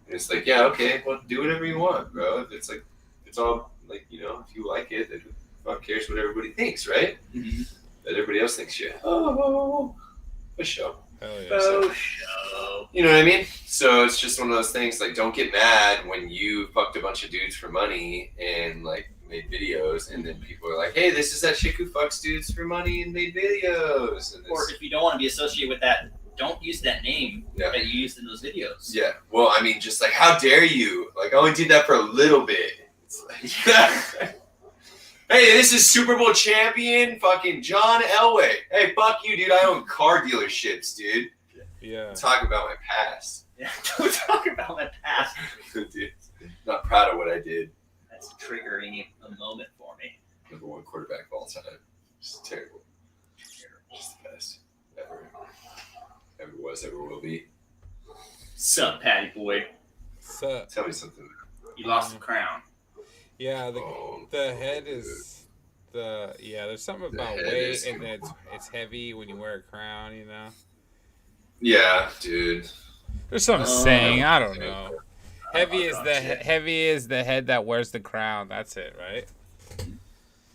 And it's like, yeah, okay, well do whatever you want, bro. It's like it's all like, you know, if you like it, then who the fuck cares what everybody thinks, right? Mhm. That everybody else thinks shit. Oh, a show. Hell yeah. Faux show. You know what I mean? So it's just one of those things. Like, don't get mad when you fucked a bunch of dudes for money and like made videos, and then people are like, "Hey, this is that chick who fucks dudes for money and made videos." And Or it's, if you don't want to be associated with that, don't use that name Yeah. that you used in those videos. yeah. Well, I mean, just like, how dare you? Like, I only did that for a little bit. It's like, hey, this is Super Bowl champion fucking John Elway. Hey, fuck you, dude. I own car dealerships, dude. Yeah. Talk about my past, Yeah, don't talk about my past. dude. Not proud of what I did. That's triggering a moment for me. #1 quarterback of all time. Just terrible. Just the best ever. Ever was, ever will be. Sup, Patty boy? So, Tell me something. You lost the crown. yeah, Oh, the head is there's something The about head weight is and then it's heavy when you wear a crown, you know. yeah, dude. There's some Oh. saying, I don't know. Heavy Oh, is God, the shit. heavy is the head that wears the crown. That's it, right?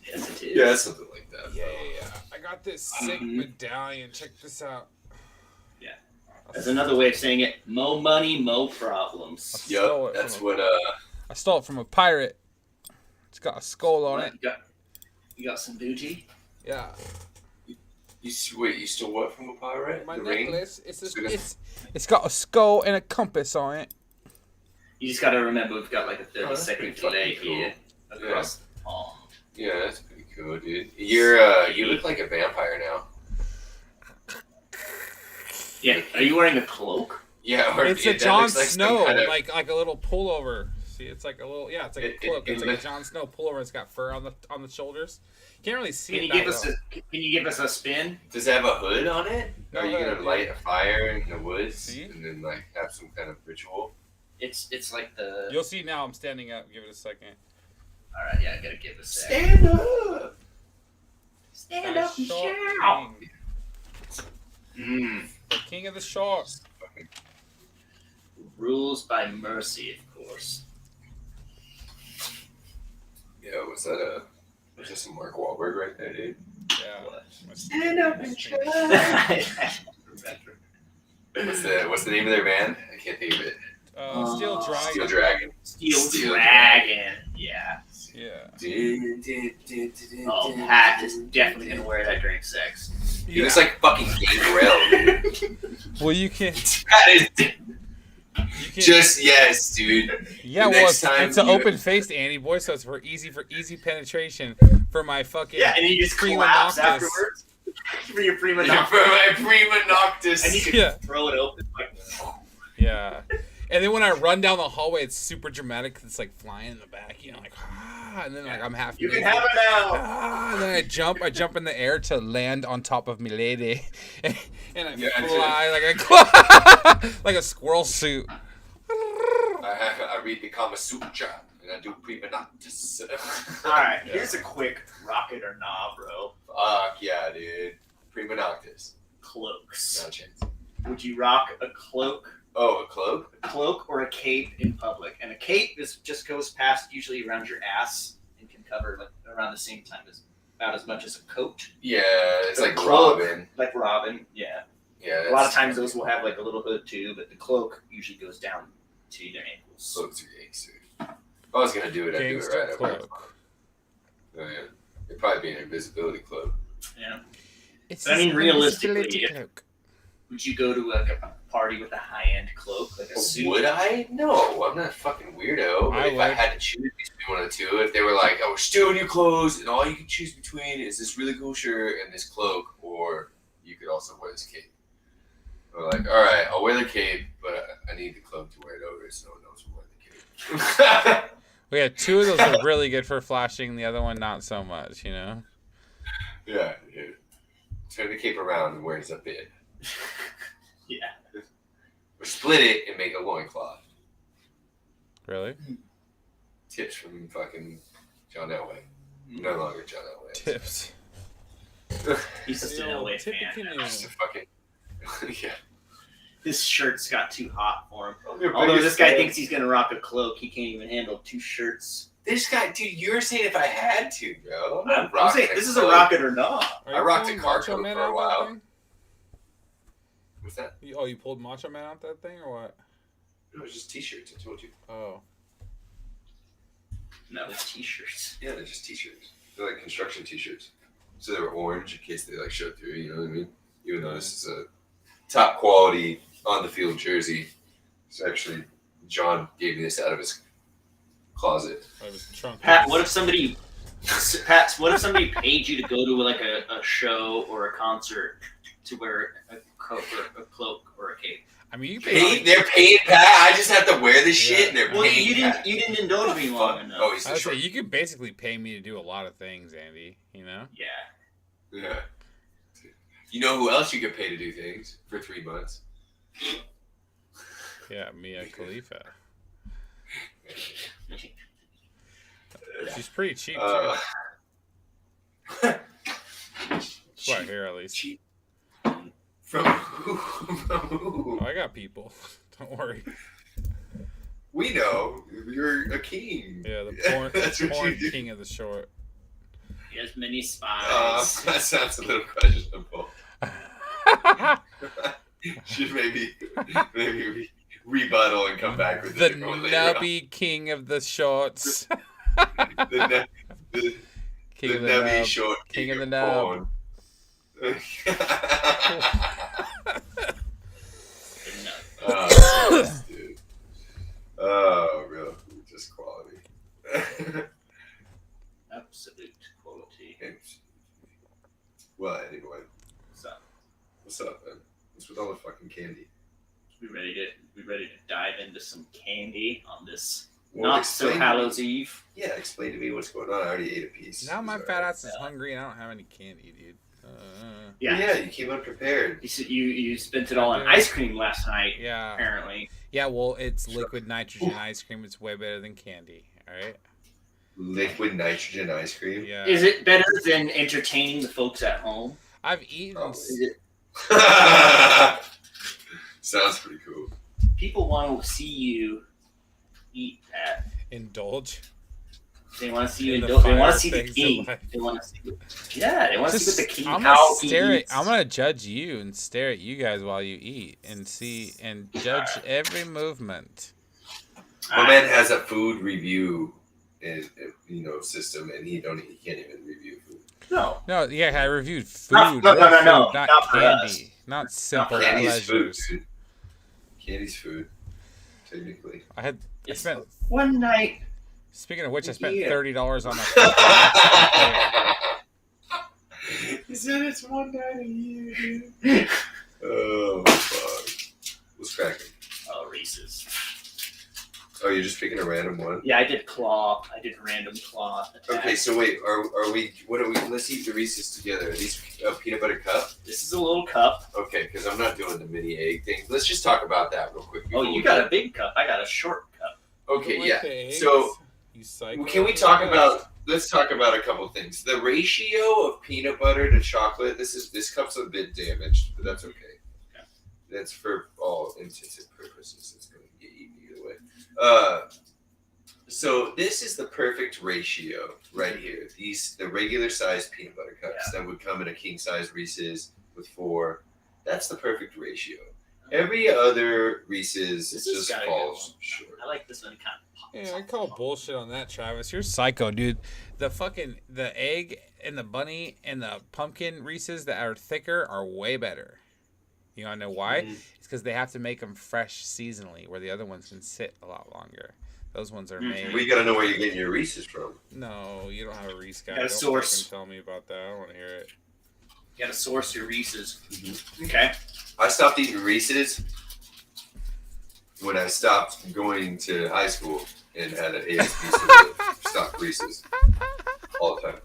Yes, it is. Yeah, something like that. Yeah. I got this sick medallion. Check this out. Yeah. That's another way of saying it. Mo money, mo problems. Yep, that's what. I stole it from a pirate. It's got a skull on it. You got some booty? Yeah. You stole what from a pirate? My The necklace. ring? It's got a skull and a compass on it. You just gotta remember we've got like a 30-second that's delay pretty here across the palm. Yeah, that's pretty cool, dude. You look like a vampire now. Yeah, are you wearing a cloak? Yeah, It's a that Jon looks like some Snow, kind of- like a little pullover. See, it's like a little, it's like a cloak. It's like a looks- Jon Snow pullover. It's got fur on the shoulders. You can't really see Can it. you give us a spin? Does it have a hood on it? No Are you hood, gonna light a fire in the woods See? and then like have some kind of ritual? It's like the. You'll see now. I'm standing up. Give it a second. All right, yeah, I gotta give it a sec. Stand up! Stand I up and shot shout. King. The king of the sharks. Rules by mercy, of course. Yeah, was that some Mark Wahlberg right there, dude? Yeah. What? Stand up and shout. What's the name of their band? I can't think of it. Steel Dragon. Steel Dragon. Steel Dragon. Yeah. Yeah. Oh, Pat is definitely gonna wear that during sex. He looks like fucking Gangrel, dude. Well, you can. That is just yes, dude. Yeah, the well, next time it's an you- open-faced Andy boy, so it's for easy penetration for my fucking. Yeah, and you just prima collapse noctis. afterwards for your prima For noctis, my prima noctis. and you can Yeah. throw it open like. Yeah. And then when I run down the hallway, it's super dramatic 'cause it's like flying in the back, you know, like and then like I'm half. You can naked. have it now. And then I jump in the air to land on top of Milady, and I Yeah, fly like a squirrel suit. I read the Kama Sutra and I do prima noctis. All right, here's a quick rocket or nah, bro. Fuck yeah, dude. Prima noctis. Cloaks. No chance. Would you rock a cloak, Oh, a cloak? or a cape in public? And a cape just goes past usually around your ass and can cover like around the same time as about as much as a coat, Yeah, it's A like cloak. Robin. like Robin. Yeah. Yeah. A lot of times those will have like a little hood too, but the cloak usually goes down to your ankles. Cloaks are gangster. If I was gonna do it, I'd do it Gangster right. cloak. Oh yeah. It'd probably be an invisibility cloak. Yeah. It's I mean, an realistically, invisibility if- cloak. Would you go to like a party with a high-end cloak, like a suit? Would I? No, I'm not a fucking weirdo. But I if I would. had to choose between one of the two, if they were like, "Oh, we're stealing your clothes, and all you can choose between is this really cool shirt and this cloak, or you could also wear this cape," or like, "All right, I'll wear the cape, but I need the cloak to wear it over, so no one knows I'm wearing the cape." We had two of those are really good for flashing. The other one not so much. You know. Yeah, dude. Turn the cape around and wear it up in. Yeah. Or split it and make a loincloth. Really? Tips from fucking John Elway. No longer John Elway. Tips. He's just an Yo, LA tip fan. it now. to me. Just a fucking yeah. His shirts got too hot for him. Your Although biggest this guy fan. thinks he's gonna rock a cloak, he can't even handle 2 shirts. This guy, dude, you're saying if I had to, bro. I'm saying this is a rocket or not. Are I you rocked pulling a car Macho coat Man for a out that while. thing? What's that? You pulled Macho Man out that thing or what? It was just t-shirts, I told you. Oh. No, it's t-shirts. Yeah, they're just t-shirts. They're like construction t-shirts. So they were orange in case they like showed through, you know what I mean? Even though this is a top quality on the field jersey. It's actually John gave me this out of his closet. I was trunk. Pat, what if somebody paid you to go to like a show or a concert to wear a cloak or a cape? I mean, you They're paying Pat. I just have to wear this shit and they're Well, paying you Pat. didn't indulge me long enough. Oh, he's I the would say short. you could basically pay me to do a lot of things, Andy. You know? Yeah. Yeah. You know who else you could pay to do things for 3 months? Yeah, Mia Khalifa. She's pretty cheap too. Right here, at least. Cheap. From who? From who? Oh, I got people. Don't worry. We know you're a king. Yeah, the porn, That's what porn you do. king of the short. as many spies. That sounds a little questionable. Should maybe rebuttal and come back with the a different one later on. nubby king of the shorts. The King of the nubby nub. short King of the porn. Oh, dude. Oh, real. Just quality. Absolute quality. Well, anyway. So, What's up, man? What's with all the fucking candy? we ready to dive into some candy on this Well, not so explain to me- Hallows Eve. Yeah, explain to me what's going on. I already ate a piece. Now my It's fat alright. ass is hungry and I don't have any candy, dude. Yeah. You came unprepared. You said you spent it all on ice cream last night. Yeah. Apparently. Yeah, well, it's liquid nitrogen ice cream. It's way better than candy. All right. Liquid nitrogen ice cream. Yeah. Is it better than entertaining the folks at home? I've eaten. Probably. Is it? Sounds pretty cool. People want to see you eat that. Indulge. They want to see you In the indulge. They want finer to see the things king. of life. They want to see. Yeah, they want to see what the king. I'm How gonna he stare at. eats. I'm gonna judge you and stare at you guys while you eat and see and judge every movement. My man has a food review, system, and he can't even review food. No. No, yeah, I reviewed food. No, real no, food, not not for candy, us. not simple Candy's food, pleasures. dude. Candy's food, technically. I It's spent. one night. Speaking of which, I spent Yeah. $30 on my. fucking He said it's one night a year, dude. Oh, fuck. What's cracking? Oh, Reese's. Oh, you're just picking a random one? Yeah, I did claw. I did random claw. Attack. Okay, so wait, let's eat the Reese's together. Are these a peanut butter cup? This is a little cup. Okay, because I'm not doing the mini egg thing. Let's just talk about that real quick. Oh, you got a big cup. I got a short cup. Okay, With yeah. the eggs, So, you psycho. can we talk about? Let's talk about a couple things. The ratio of peanut butter to chocolate. This cup's a bit damaged, but that's okay. Okay. That's for all intents and purposes. It's going to get eaten either way. So this is the perfect ratio right here. The regular size peanut butter cups that would come in a king size Reese's with 4. That's the perfect ratio. Every other Reese's This has just gotta go. falls short. I like this one. It kind of pops. Yeah, I call bullshit on that, Travis. You're psycho, dude. The egg and the bunny and the pumpkin Reese's that are thicker are way better. You wanna know why? Mhm. It's because they have to make them fresh seasonally, where the other ones can sit a lot longer. Those ones are made. We gotta know where you're getting your Reese's from. No, you don't have a Reese guy. Got a Don't source. fucking tell me about that. I don't want to hear it. You gotta source your Reese's. Mm-hmm. Okay. I stopped eating Reese's when I stopped going to high school and had an ASP stock Reese's all the time.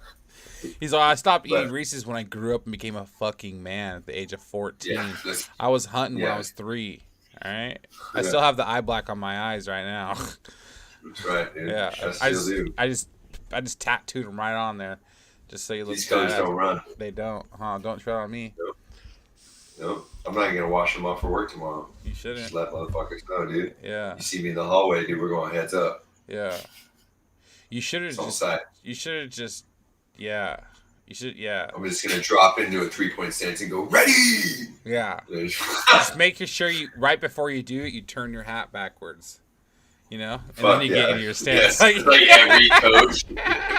He's like, I stopped eating But- Reese's when I grew up and became a fucking man at the age of 14. Yeah, that's, I was hunting when Yeah. I was 3. All right. I Yeah. still have the eye black on my eyes right now. that's right, dude. Yeah. I still do. I just tattooed them right on there, just so you look. These colors badass. don't run. They don't, huh? Don't tread on me. No, I'm not gonna wash them off for work tomorrow. You Just shouldn't. let motherfuckers know, dude. Yeah. You see me in the hallway, dude. We're going heads up. Yeah. You should have It's on just. site. You should have just. Yeah. You should. Yeah. I'm just gonna drop into a 3-point stance and go ready. Yeah. And Just make sure you right before you do it, you turn your hat backwards. You know, and then Fuck you yeah. get into your stance. Yes, like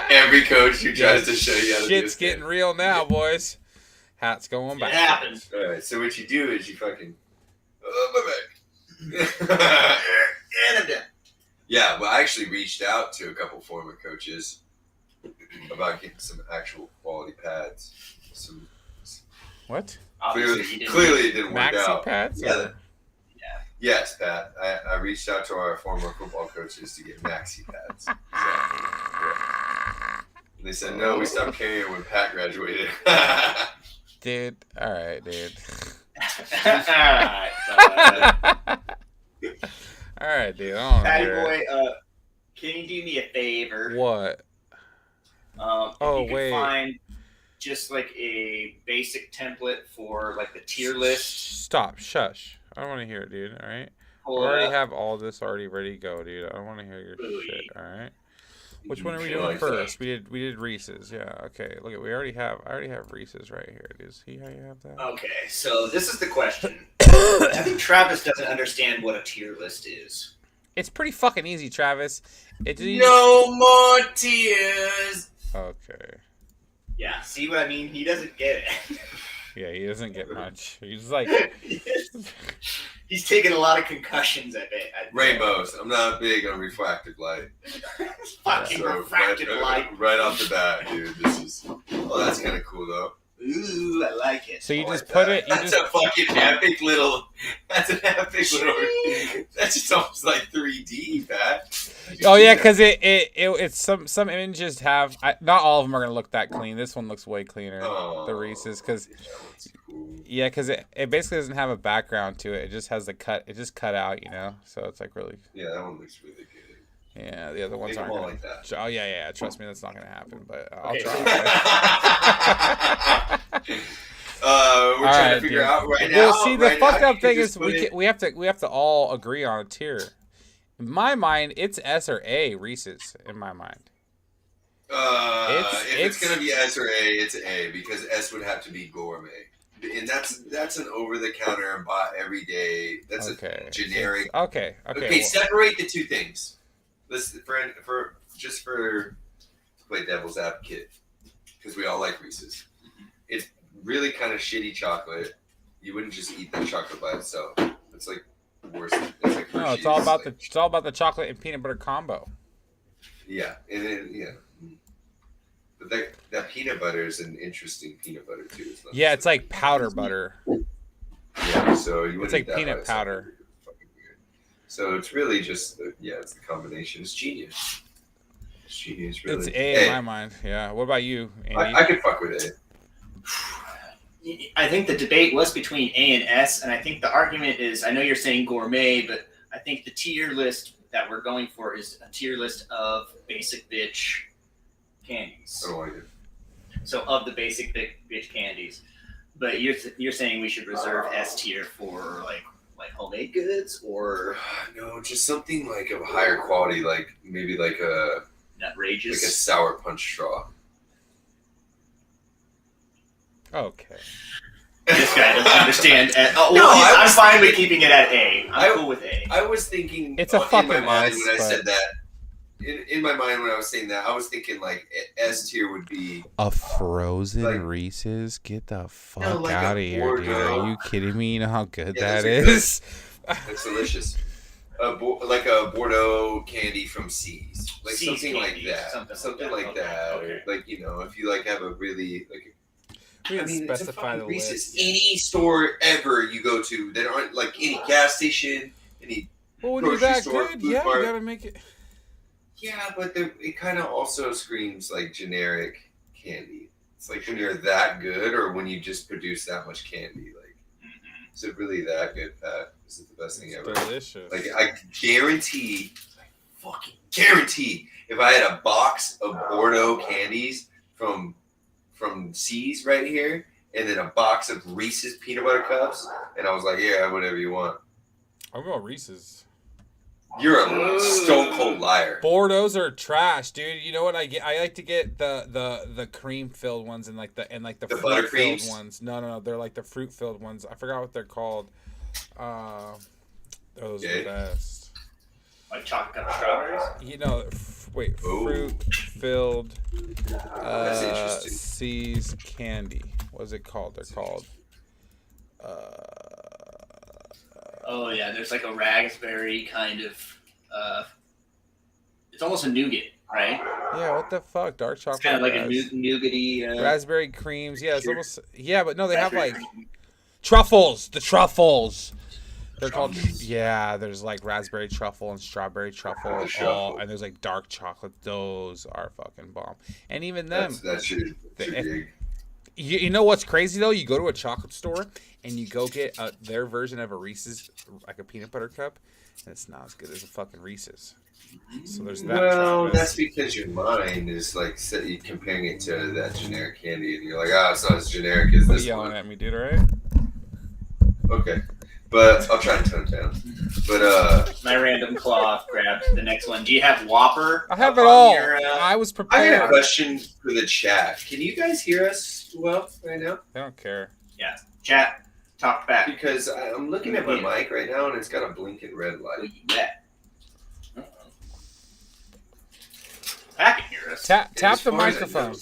every coach who tries to show you how to do Shit's it. getting real now, boys. Hat's going It back. happens. All right, so what you do is you fucking, oh my back. And I'm done. Yeah, well, I actually reached out to a couple former coaches about getting some actual quality pads. Some What? Obviously, he didn't. clearly it didn't work Maxi out. pads? Yeah. Or- Yes, Pat. I reached out to our former football coaches to get maxi pads. So, yeah. And they said no. We stopped carrying when Pat graduated. Dude, all right, dude. Alright, bud. All right, dude. I don't Patty know. boy, can you do me a favor? What? If Oh, you could wait. find just like a basic template for like the tier list. Stop. Shush. I don't want to hear it, dude. All right. I Pull it already up. have all this already ready to go, dude. I don't want to hear your Ooh, shit. All right. Which one are we You doing like first? We did Reese's. Yeah. Okay. Look, I already have Reese's right here. Does he have that? Okay, so this is the question. I think Travis doesn't understand what a tier list is. It's pretty fucking easy, Travis. No more tears. Okay. Yeah, see what I mean? He doesn't get it. Yeah, he doesn't get much. He's like, He's taking a lot of concussions at it. Rainbows. I'm not big on refractive light. Fucking So, refracted light. right off the bat, dude. This is. Oh, that's kind of cool though. Ooh, I like it. so you I just like put that. it. You That's just a fucking epic little. That's an epic little. That's just almost like 3D, Pat. Oh yeah, because it's some images have not all of them are gonna look that clean. This one looks way cleaner. The Reese's because it basically doesn't have a background to it. It just has the cut. It just cut out, So it's like really. Yeah, that one looks really good. Yeah, the other ones Make them aren't all gonna. like that. Oh yeah. Trust me, that's not gonna happen. But I'll Okay. try. We're trying to figure dude. out right now. Well, see, the right now, fucked up you thing could is just put we have to all agree on a tier. In my mind, it's S or A Reese's. In my mind. If it's it's- gonna be S or A, it's A because S would have to be gourmet, and that's an over-the-counter and buy every day. That's Okay. a generic. Okay. Okay, well, separate the two things. Listen, for to play devil's advocate, because we all like Reese's. It's really kind of shitty chocolate. You wouldn't just eat that chocolate by itself. It's like the worst. It's like no, Hershey's. it's all about the chocolate and peanut butter combo. Yeah, and but that peanut butter is an interesting peanut butter too. Not Yeah, it's like powder butter. Yeah, so you wouldn't like eat that peanut by itself. powder. It'd be fucking weird. So it's really just it's the combination. It's genius. It's genius, really. It's A in my mind. Yeah. What about you, Andy? I could fuck with it. I think the debate was between A and S, and I think the argument is, I know you're saying gourmet, but I think the tier list that we're going for is a tier list of basic bitch candies. I don't like it. So of the basic bitch candies, but you're saying we should reserve S tier for like homemade goods or No, just something like of higher quality, like maybe like a outrageous. sour punch straw. Okay. This guy doesn't understand. No, I'm fine with keeping it at A. I'm cool with A. I was thinking It's a in my fucking mind S, when I but- said that. In my mind when I was saying that, I was thinking like S tier would be A frozen Like- Reese's? Get the fuck No, like out a of here, dude. Bordeaux. Are you kidding me? You know how good Yeah, that those are is? it's delicious. Like a Bordeaux candy from C's, like C's something candy, like that, something like like that. that, Okay. or like if you like have a really like. We I didn't mean, it's a specify the fucking Reese's. list. Any store ever you go to that aren't like any gas station, any. Well, when you're grocery that store, good, food yeah, mart. you gotta make it. Yeah, but it kind of also screams like generic candy. It's like when you're that good, or when you just produce that much candy. Like, is it really that good, Pat? Is it the best thing ever? Delicious. Like, I fucking guarantee, if I had a box of Bordeaux candies from C's right here, and then a box of Reese's peanut butter cups, and I was like, yeah, whatever you want. I'll go Reese's. You're a stone cold liar. Bordeaux's are trash, dude. You know what I get? I like to get the cream filled ones and like the The fruit filled buttercreams? ones. No, they're like the fruit filled ones. I forgot what they're called. Those are Okay. the best. Like chocolate covered strawberries. Ooh. Fruit filled That's interesting. C's candy. What is it called? They're called. Oh yeah, there's like a raspberry kind of. It's almost a nougat, right? Yeah, what the fuck? Dark chocolate. It's kind of like a ras- nougaty. raspberry creams. Yeah, it's Sure. almost. Yeah, but no, they have raspberry like cream. truffles. The truffles. They're called. Truffles. Yeah, there's like raspberry truffle and strawberry truffle. The truffle. And there's like dark chocolate. Those are fucking bomb. And even them. That should The- You know what's crazy though? You go to a chocolate store and you go get their version of a Reese's, like a peanut butter cup, and it's not as good as a fucking Reese's. So there's that. Well, Travis. that's because your mind is like comparing it to that generic candy, and you're like, it's not as generic as Quit this yelling one. at me, dude. All right. Okay. but I'll try to tone it down. But My random claw grabbed the next one. Do you have Whopper? I have up it on all. your, I was I got a prepared. question for the chat. Can you guys hear us well right now? They don't care. Chat, talk back. Because I'm looking at my mic right now and it's got a blinking red Where light. you at? Uh-oh. I can hear us. Tap As the far as I know. microphone.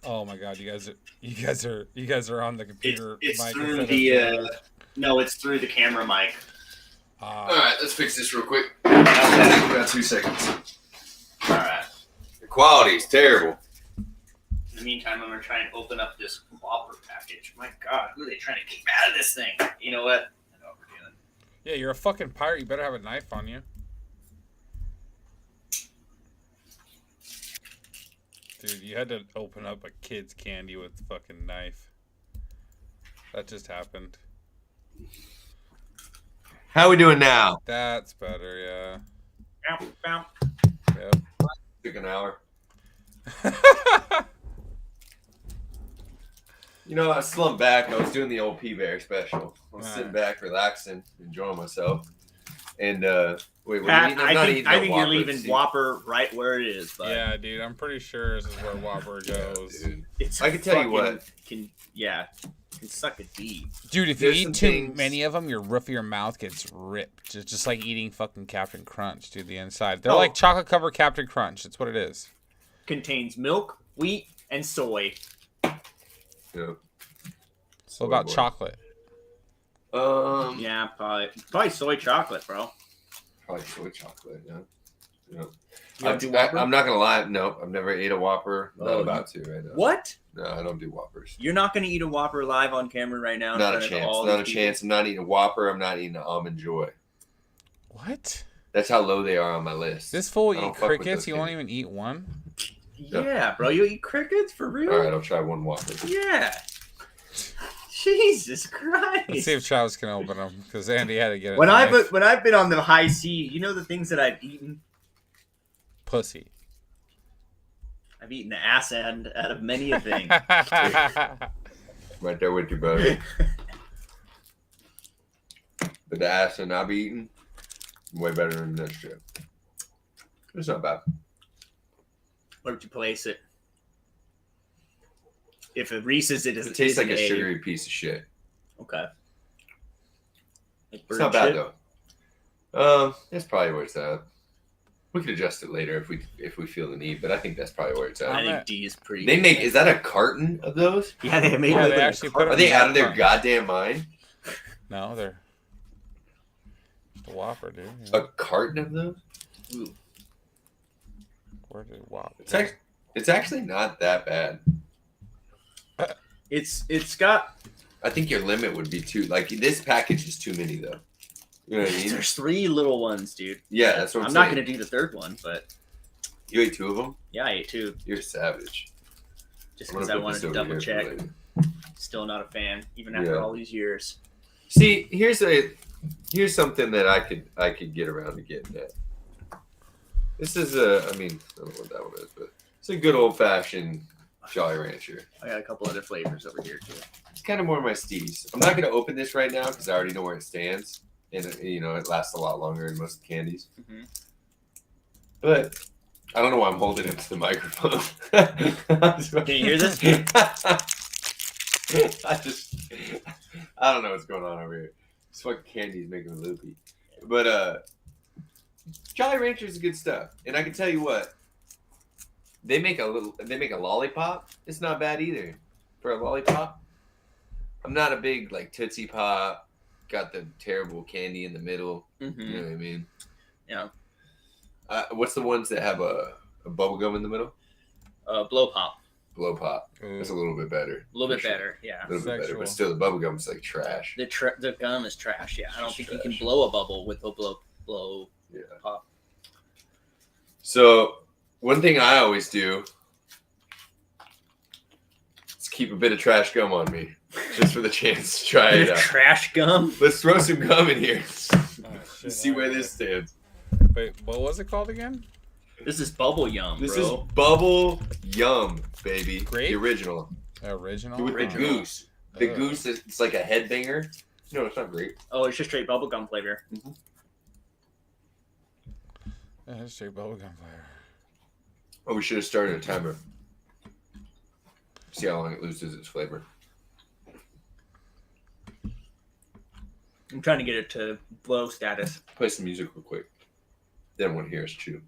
Oh my god, you guys are on the computer It's mic through instead the. of No, it's through the camera mic. All right, let's fix this real quick. How's that? We got 2 seconds. All right. The quality is terrible. In the meantime, I'm gonna try and open up this Whopper package. My God, who are they trying to keep out of this thing? You know what? I know what we're doing. Yeah, you're a fucking pirate. You better have a knife on you. Dude, you had to open up a kid's candy with a fucking knife. That just happened. How we doing now? That's better, yeah. Bow, bow. Yep. Took an hour. You know, I slumped back. I was doing the old P-Bear special. I was sitting back, relaxing, enjoying myself. And, wait, what Pat, I'm not I eating think no you're Whopper, leaving Steve. Whopper right where it is, but Yeah, dude, I'm pretty sure this is where Whopper goes. Dude. it's I can tell you fucking- what. Can suck a D. Dude, if you There's some eat too things- many of them, your roof of your mouth gets ripped. Just like eating fucking Captain Crunch, dude, the inside. They're Oh. like chocolate covered Captain Crunch. That's what it is. Contains milk, wheat, and soy. Yeah. So about boy. chocolate. Yeah, probably soy chocolate, bro. Probably soy chocolate, yeah. Yeah. You don't do Whopper? I'm not gonna lie. No, I've never ate a Whopper. Not Oh, about to right now. What? No, I don't do Whoppers. You're not gonna eat a Whopper live on camera right now? in Not a front of chance. all Not a these people? chance. I'm not eating a Whopper. I'm not eating an Almond Joy. What? That's how low they are on my list. This fool I don't eat fuck with crickets? those You won't candies. even eat one? Yeah, bro. You eat crickets for real? All right, I'll try one Whopper. Yeah. Jesus Let's Christ. see if Travis can open them, because Andy had to get it. When I've been on the high C, you know the things that I've eaten? Pussy. I've eaten the ass end out of many a thing. Right there with you, buddy. But the ass and I be eating way better than this shit. It's not bad. Where would you place it? If a Reese's, it It tastes like a isn't sugary piece of shit. Okay. Like It's bird not bad shit? though. That's probably where it's at. We could adjust it later if we feel the need, but I think that's probably where it's I at. think D is pretty. They make is that a carton of those? Yeah, they made Yeah, it. they actually put Are it they out of their front. goddamn mind? No, they're the Whopper, dude. Yeah. A carton of those? Ooh. Where did Whopper? It's actually not that bad. It's got. I think your limit would be two. Like this package is too many though. You know what I mean? There's 3 little ones, dude. Yeah, that's what I'm I'm saying. not gonna do the third one, but You ate 2 of them? yeah, I ate 2 You're a savage. just I'm because gonna I put wanted this to over double here for check. later. Still not a fan, even after Yeah. all these years. See, here's something that I could get around to getting at. This is I don't know what that one is, but it's a good old fashioned Jolly Rancher. I got a couple other flavors over here too. It's kind of more my steez. I'm not gonna open this right now because I already know where it stands, and it lasts a lot longer than most candies. Mhm. But I don't know why I'm holding it to the microphone. Can you hear this? I don't know what's going on over here. This fucking candy's making me loopy. But Jolly Ranchers is good stuff. And I can tell you what, they make a lollipop. It's not bad either. For a lollipop. I'm not a big like Tootsie Pop, got the terrible candy in the middle. Mm-hmm. You know what I mean? Yeah. What's the ones that have a bubble gum in the middle? Blow pop, Blow pop. Ooh. That's a little bit better. a little bit For sure. better. Yeah. A little bit better, Sexual. but still the bubble gum's like trash. The gum is trash. Yeah, I don't think you can Trash. blow a bubble with a blow Yeah. pop. So one thing I always do is keep a bit of trash gum on me, just for the chance to try it out. Trash gum. Let's throw some gum in here. Oh, shit, See where alright. this stands. Wait, what was it called again? This is bubble yum, This bro. is Bubble Yum, baby. Grape? The original. Original. With the Original. goose. The Ugh. goose is it's like a headbanger. No, it's not great. Oh, it's just straight bubblegum flavor. Yeah, it's straight bubblegum flavor. Oh, we should have started a timer. See how long it loses its flavor. I'm trying to get it to blow status. Play some music real quick. Then one hear us chew.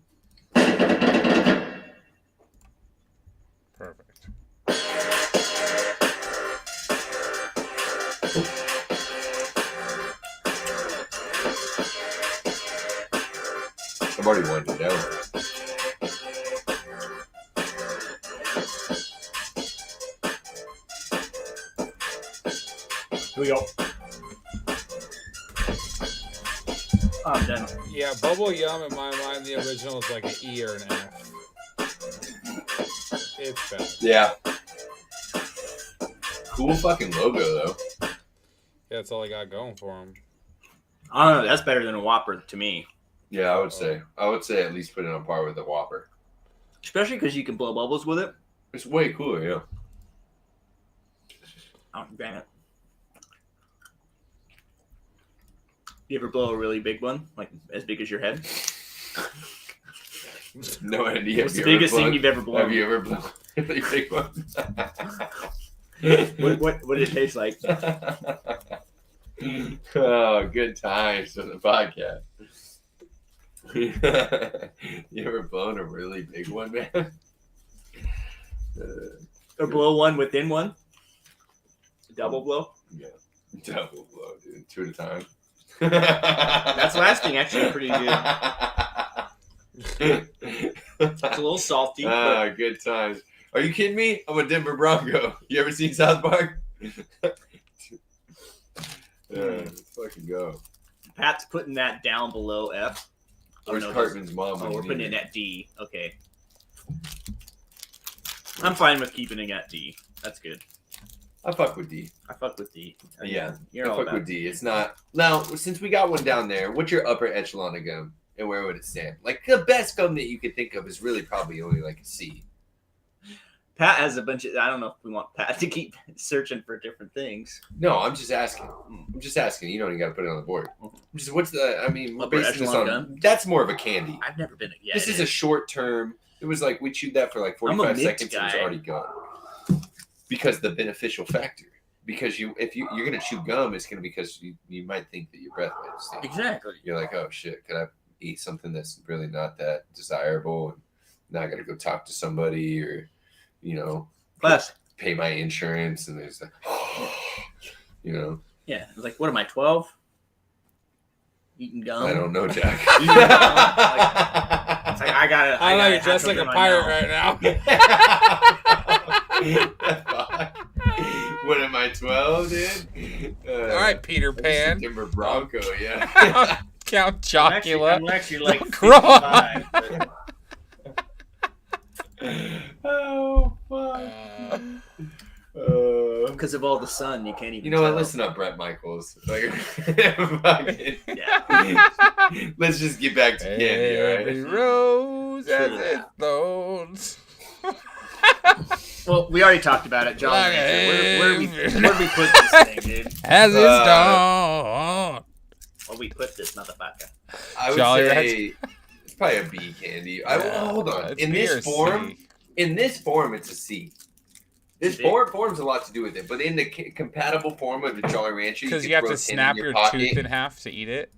Perfect. I've already winded down. Here we go. Oh, I'm done. Yeah, Bubble Yum in my mind, the original is like an E or an F. It's bad. Yeah. Cool fucking logo though. Yeah, that's all I got going for him. I don't know. That's better than a Whopper to me. Yeah, I would say. I would say at least put it on par with the Whopper. Especially because you can blow bubbles with it. It's way cooler, yeah. Oh, damn it. You ever blow a really big one? Like as big as your head? No idea. What's the biggest thing you've ever blown? Have you ever blown a really big one? What did it taste like? Oh, good times on the podcast. You ever blown a really big one, man? Or blow one within one? Double blow? Yeah. Double blow, dude. 2 at a time. That's lasting actually pretty good. It's a little salty. But Good times. Are you kidding me? I'm a Denver Bronco. You ever seen South Park? Let's fucking go. Pat's putting that down below F. Where's no, Cartman's mom? Oh, when we're you putting need it at D. Okay. I'm fine with keeping it at D. That's good. I fuck with D. I fuck with D. I mean, Yeah, you're I all fuck about with D. It's not now since we got one down there. What's your upper echelon of gum, and where would it stand? Like the best gum that you could think of is really probably only like a C. Pat has a bunch of. I don't know if we want Pat to keep searching for different things. No, I'm just asking. You don't even got to put it on the board. Just what's the? I mean, we're Upper basing this echelon on. gum? That's more of a candy. I've never been. Yeah, This is a short term. It was like we chewed that for like I'm a 45 mint seconds. It was guy. already gone. Because the beneficial factor. Because if you're gonna chew gum, it's gonna because you might think that your breath might stink. exactly. You're like, oh shit, could I eat something that's really not that desirable? And now I gotta go talk to somebody or, Plus, pay my insurance. And there's like, yeah, it's like, what am I, 12? Eating gum. I don't know, Jack. It's like I gotta. I know gotta you're dressed have like a something pirate right right now. What am I, 12, dude? All right, Peter Pan. Denver Bronco, yeah. Count I'm Chocula. actually like Don't 55, Oh, fuck. because of all the sun, you can't even. You know what? tell. Listen up, Brett Michaels. Like, fucking- Yeah. Let's just get back to candy, all Every right? rose has its thorns. Well, we already talked about it, John. Like Where do we put this thing, dude? Has its dawn. Where we put this motherfucker? I would Jolly say it's probably a B candy. Hold on. It's In B or this form, C. it's a C. This C? form's a lot to do with it, but in the compatible form of the Jolly Rancher, Because can you have throw to 10 in snap your pocket. tooth in half to eat it.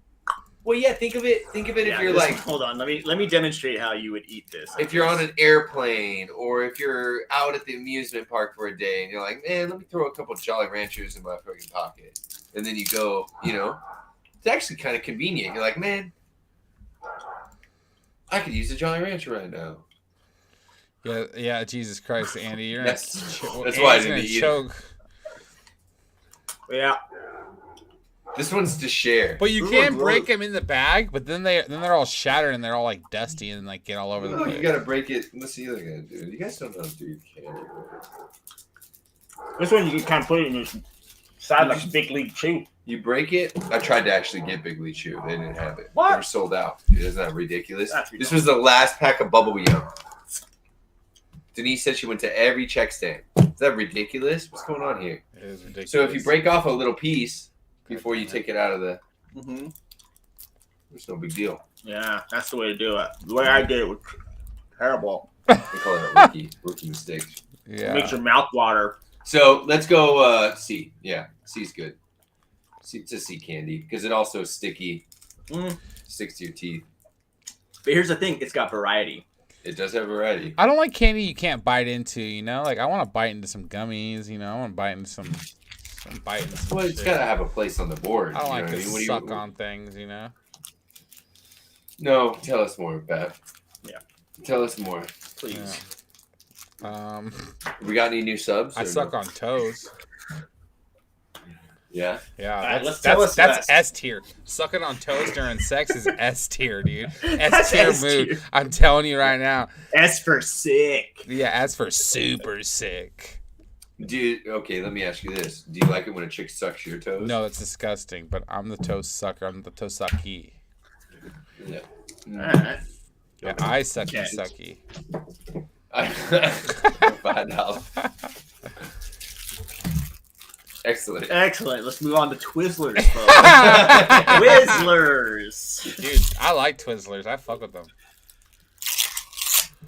Well, yeah. Think of it. Yeah, If you're this- like, hold on. Let me demonstrate how you would eat this. if you're on an airplane or if you're out at the amusement park for a day and you're like, man, let me throw a couple Jolly Ranchers in my fucking pocket, and then you go, it's actually kind of convenient. You're like, man, I could use a Jolly Rancher right now. Yeah, Jesus Christ, Andy, you're That's not. why I Andy's didn't gonna eat it. choke. Yeah. This one's to share. But you Ooh, can gross. break them in the bag, but then they're all shattered and they're all like dusty and like get all over the No, place. you gotta break it. Let's see what they're gonna do. You guys don't know how to do your candy. This one you can kind of put it in your side like a big league chew. You break it. I tried to actually get Big League Chew. They didn't have it. What? They were sold out. Dude, isn't that ridiculous? That's This was the last pack of Bubble Yum. Denise said she went to every check stand. Is that ridiculous? What's going on here? It is ridiculous. So if you break off a little piece, before you take it out of the. Mm-hmm. It's no big deal. Yeah, that's the way to do it. The way I did it was terrible. They call it a rookie mistake. It makes your mouth water. So let's go C. Yeah, C's good. C, it's a C candy because it also is sticky. Sticks to your teeth. But here's the thing, it's got variety. It does have variety. I don't like candy you can't bite into, you know? Like, I want to bite into some gummies, you know? I want to bite into some Well, it's shit. got to have a place on the board. I don't like you know to what I mean? suck on things, you know? No, tell us more, Pat. Yeah. Tell us more. Please. We got any new subs? I or suck no? on toes. Yeah. Yeah, All right, that's let's tell us that's best. S tier. Sucking on toes during sex is S tier, dude. That's S tier S mood. tier. I'm telling you right now. S for sick. Yeah, as for super sick. Dude, okay, let me ask you this. Do you like it when a chick sucks your toes? No, that's disgusting. But I'm the toe sucker. I'm the toe sucky. Yeah. Alright. Yeah, I sucky Okay. sucky. $5. Excellent. Excellent. Let's move on to Twizzlers, folks. Twizzlers. Dude, I like Twizzlers. I fuck with them.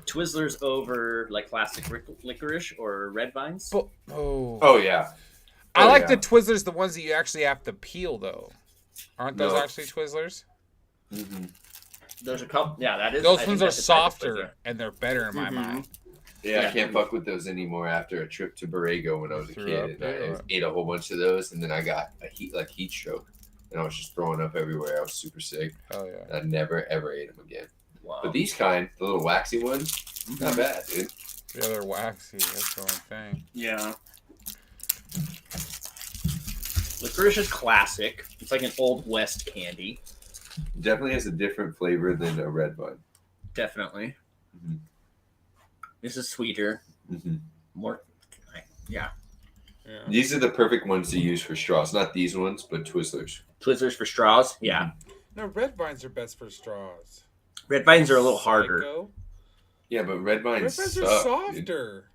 Twizzlers over like classic licorice or red vines. But, oh. Oh yeah. I Oh, like yeah. the Twizzlers, the ones that you actually have to peel, though. Aren't those No. actually Twizzlers? Mm-hmm. There's a couple. Yeah, that is. Those I ones think are that's a type of softer Twizzler. and they're better in my Mhm. mind. Yeah, Yeah. I can't fuck with those anymore after a trip to Borrego when I was a Threw kid. up, And yeah. I ate a whole bunch of those, and then I got a heat stroke, and I was just throwing up everywhere. I was super sick. Hell yeah. I never ever ate them again. Wow. But these kind, the little waxy ones, not bad, dude. Yeah, they're waxy. That's the only thing. Yeah. Licorice is classic. It's like an old west candy. Definitely has a different flavor than a red bud. Definitely. Mhm. This is sweeter. Mm-hmm. More. Yeah. Yeah. These are the perfect ones to use for straws. Not these ones, but Twizzlers. Twizzlers for straws. Yeah. No, red vines are best for straws. Red vines are a little harder. Psycho. Yeah, but red Red vines vines suck, are dude. softer.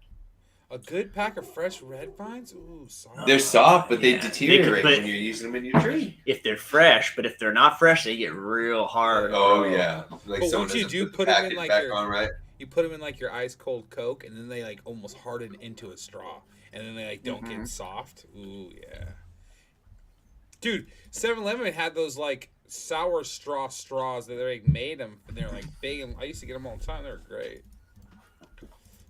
A good pack of fresh red vines? Ooh, soft. They're soft, but they Yeah. deteriorate But- when you're using them in your tree. If they're fresh, but if they're not fresh, they get real hard. Oh yeah, like But someone once you doesn't do put put the 'em in, package like, back your- on right. You put them in like your ice cold Coke, and then they like almost harden into a straw, and then they like don't Mhm. get soft. Ooh yeah, dude. 7-Eleven had those like sour straws that they like, made them, and they're like big. And I used to get them all the time. They were great.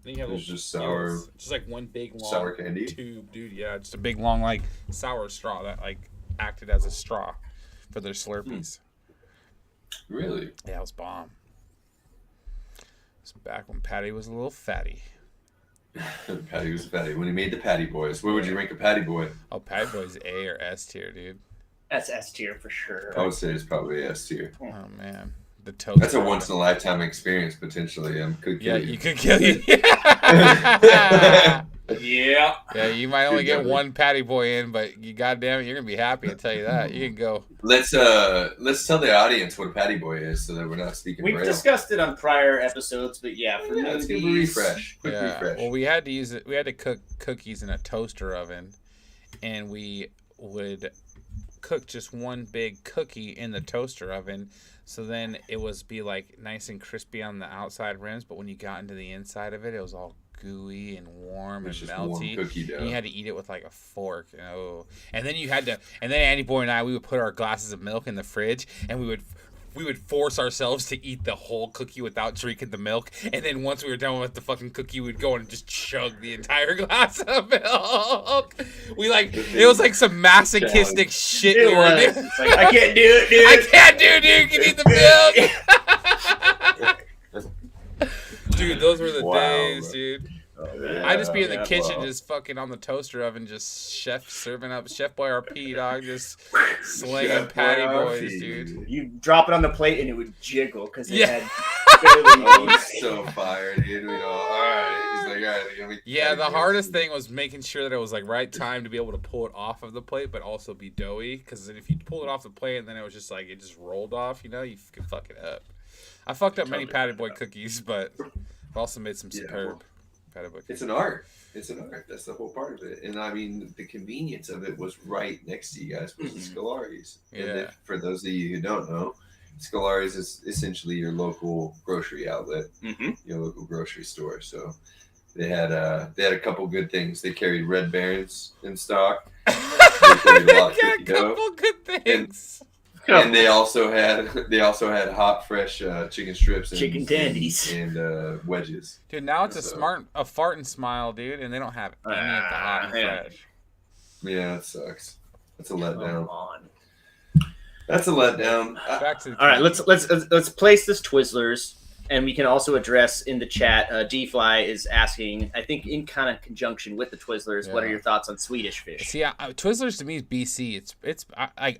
Then you have There's little just sour- skills, just like one big long sour candy? tube, dude. Yeah, just a big long like sour straw that like acted as a straw for their Slurpees. Really? Yeah, it was bomb. It's back when Patty was a little fatty. Patty was fatty. When he made the Patty Boys, where would you rank a Patty Boy? Oh, Patty Boy's A or S tier, dude. That's S tier for sure. I would say it's probably S tier. Oh man, the toast. That's a once in a lifetime experience potentially. Could Yeah, kill you could kill you. Yeah. Yeah, you might only Good get memory. one Patty Boy in, but you goddamn it, you're gonna be happy. I tell you that. You can go. Let's tell the audience what a Patty Boy is, so that we're not speaking We've braille. discussed it on prior episodes, but yeah, for Yeah, let's give a newbies- refresh. Quick Yeah. refresh. Well, we had to use it. We had to cook cookies in a toaster oven, and we would cook just one big cookie in the toaster oven. So then it was be like nice and crispy on the outside rims, but when you got into the inside of it, it was all gooey and warm It's and just warm melty. cookie dough. And you had to eat it with like a fork. Oh, and then you had to. And then Andy Boy and I, we would put our glasses of milk in the fridge, and we would force ourselves to eat the whole cookie without drinking the milk. And then once we were done with the fucking cookie, we'd go and just chug the entire glass of milk. We like it was like some masochistic shit It we were was. doing. It's like, I can't do it, dude. I can't do it, dude. You can eat the milk. Dude, those were the Wow, days, bro. dude. Yeah, I'd just be in the yeah, kitchen, wow. just fucking on the toaster oven, just serving up Chef Boyardee, dog, just slinging Chef Patty Boyardee, Boys, dude. You drop it on the plate and it would jiggle because it Yeah. had barely Oh, eaten. it's so fire, dude. We know. All right. He's like, all right. Let me Yeah, the hardest thing was making sure that it was like right time to be able to pull it off of the plate, but also be doughy. Because if you pull it off the plate and then it was just like it just rolled off, you know, you could fuck it up. I fucked up many Patty Boy cookies, but I've also made some Yeah, superb outside of a It's an art. It's an art. That's the whole part of it. And I mean, the convenience of it was right next to you guys was the Scolari's. And Yeah. for those of you who don't know, Scolari's is essentially your local grocery outlet, your local grocery store. So they had a couple good things. They carried Red Barons in stock. They carried a lot of Got a cookie dough. couple good things. And they also had hot fresh chicken strips and Chicken tendies. and wedges. Dude, now it's So- a fart and smile, dude, and they don't have any of the hot and yeah. fresh. Yeah, that sucks. That's a Come letdown. on. That's a letdown. Back to the All right, let's place this Twizzlers, and we can also address in the chat. D-Fly is asking, I think in kind of conjunction with the Twizzlers, what are Yeah. your thoughts on Swedish Fish? See, Twizzlers to me is BC. It's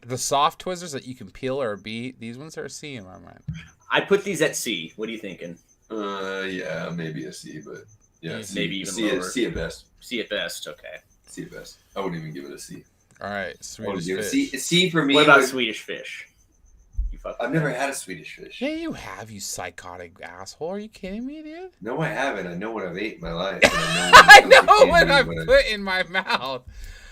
the soft Twizzlers that you can peel are B. These ones are C in my mind. I put these at C. What are you thinking? Yeah, maybe a C, but yeah, C, Maybe even C, lower. C at best. C at best. Okay. C at best. I wouldn't even give it a C. All right, I would Swedish give it a fish. C. C for me. What about would- Swedish Fish? You fuck. I've never had a Swedish fish. Yeah, you have, you psychotic asshole. Are you kidding me, dude? No, I haven't. I know what I've ate in my life. and I when it comes to know what candy, I when put in my mouth.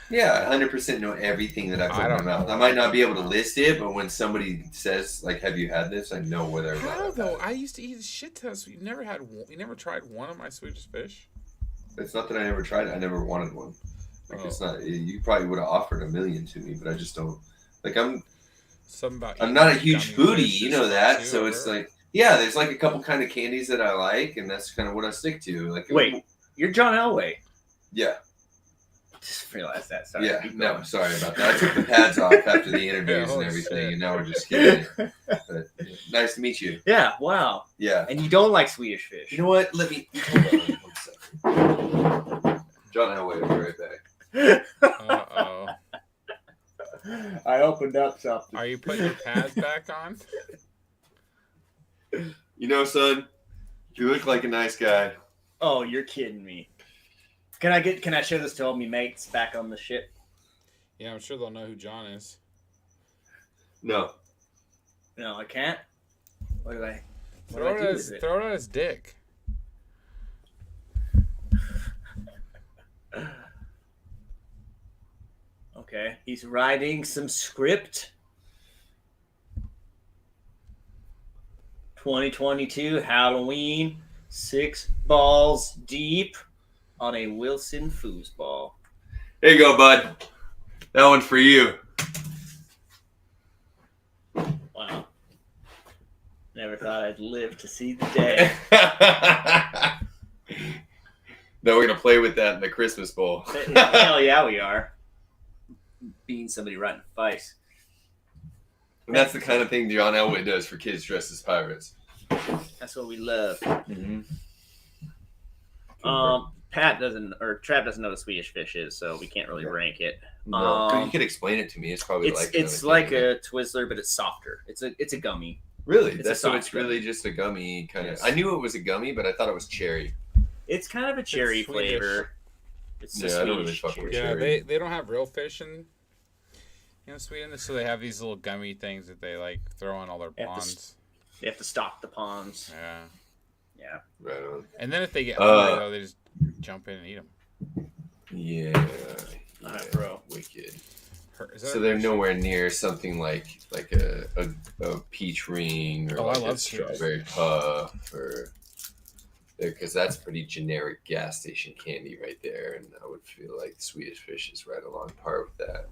Yeah, 100% know everything that I put I in my don't mouth. know. I might not be able to list it, but when somebody says, like, have you had this? I know whether or not How I've though? had it. I used to eat a shit ton. You never had one. You never tried one of my Swedish fish. It's not that I never tried it. I never wanted one. Like, Oh. it's not. You probably would have offered a million to me, but I just don't. Like, Something about I'm not a eating huge gummy foodie, fish you or know something that. too, So or it's whatever. like, yeah, there's like a couple kind of candies that I like, and that's kind of what I stick to. Like, Wait, you're John Elway. yeah, Just realized that. Sorry. yeah. Keep No, going. sorry about that. I took the pads off after the interviews holy and everything, shit. and now we're just kidding. But nice to meet you. Yeah. Wow. Yeah. And you don't like Swedish Fish? You know what? Let me hold on 1 second. John Elway, I'll be right back. Uh-oh. I opened up something. Are you putting your pads back on? You know, son, you look like a nice guy. Oh, you're kidding me. Can I show this to all me mates back on the ship? Yeah, I'm sure they'll know who John is. No. No, I can't. What do I Throw do it, with it? throw it at his dick. Okay, he's writing some script. 2022 Halloween, 6 balls deep on a Wilson foosball. Here you go, bud. That one's for you. Wow. Never thought I'd live to see the day. Now we're gonna play with that in the Christmas bowl. Hell yeah, we are. Being somebody right in the face. And that's the kind of thing John Elway does for kids dressed as pirates. That's what we love. Mm-hmm. Trav doesn't know what Swedish Fish is, so we can't really rank it. No, you could explain it to me. It's probably It's like a Twizzler, but it's softer. It's a gummy. really. it's a That's so soft it's really just a gummy kind of. Yes. I knew it was a gummy, but I thought it was cherry. It's kind of a cherry Swedish. flavor. It's a Yeah, I don't really Swedish fuck with cherry. Yeah, Cherry. they don't have real fish in Sweden, so they have these little gummy things that they like throw on all their They have to ponds. They have to stock the ponds. Yeah, Yeah. Right on. and then if they get hungry, though, they just jump in and eat them. Yeah. Alright, bro. Wicked. Is that So a they're fish? nowhere near something like a peach ring or Oh, I like a love Swedish strawberry fish. puff or because that's pretty generic gas station candy right there, and I would feel like Swedish Fish is right along par with that.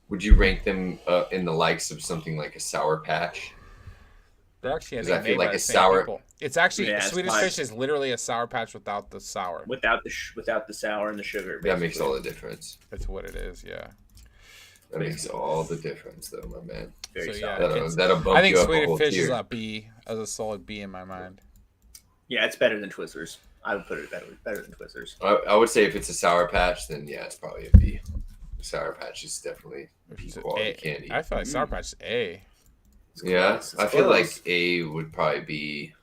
Would you rank them in the likes of something like a Sour Patch? They're actually, I 'Cause think, I feel made like by a the same sour- people. It's actually Yeah, it's Swedish fine. Fish is literally a Sour Patch without the sour. Without the sour and the sugar. That makes basically. all the difference. That's what it is. Yeah. That makes all the difference, though, my man. Very So, soft. yeah. That'll bump I think you up a Swedish whole Fish is tier. a B, as a solid B in my mind. Yeah, it's better than Twizzlers. I would put it better than Twizzlers. I would say if it's a Sour Patch, then yeah, it's probably a B. Sour Patch is definitely If B it's a quality A- candy. I feel like Sour Patch is A. It's Yeah, close. It's I feel like close. A would probably be.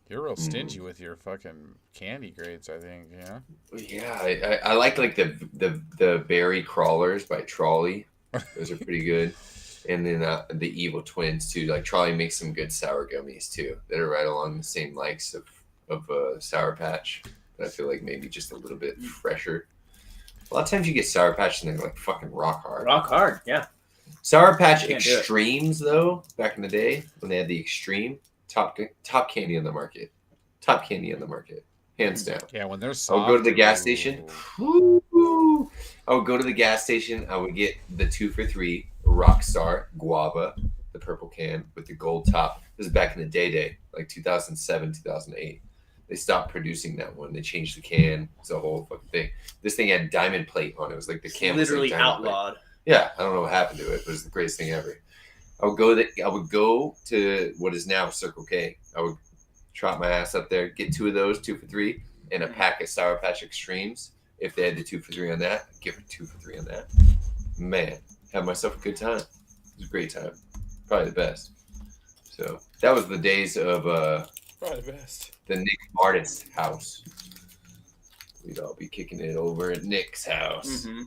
You're real stingy with your fucking candy grades, I think. Yeah. Yeah, I like the berry crawlers by Trolley. Those are pretty good. And then the Evil Twins too. Like Trolley makes some good sour gummies too that are right along the same likes of of Sour Patch. But I feel like maybe just a little bit fresher. A lot of times you get Sour Patch and they're like fucking rock hard. Rock hard, yeah. Sour Patch Can't do it. Extremes, though, back in the day when they had the Extreme, top candy on the market. Top candy on the market. Hands down. Yeah, when they're I soft. would go to the gas station. ooh. Woo! I would go to the gas station. I would get the 2 for $3 Rockstar Guava, the purple can with the gold top. This is back in the day, like 2007, 2008. They stopped producing that one. They changed the can. It's a whole fucking thing. This thing had diamond plate on it. It was like the can was Literally like diamond plate. outlawed. Yeah, I don't know what happened to it, but it was the greatest thing ever. I would go to what is now Circle K. I would trot my ass up there, get 2 of those, 2 for $3, and a pack of Sour Patch Extremes. If they had the 2 for $3 on that, I'd give it 2 for $3 on that. Man, had myself a good time. It was a great time. Probably the best. So that was the days of Probably the best. the Nick Martis house. We'd all be kicking it over at Nick's house. Mm-hmm.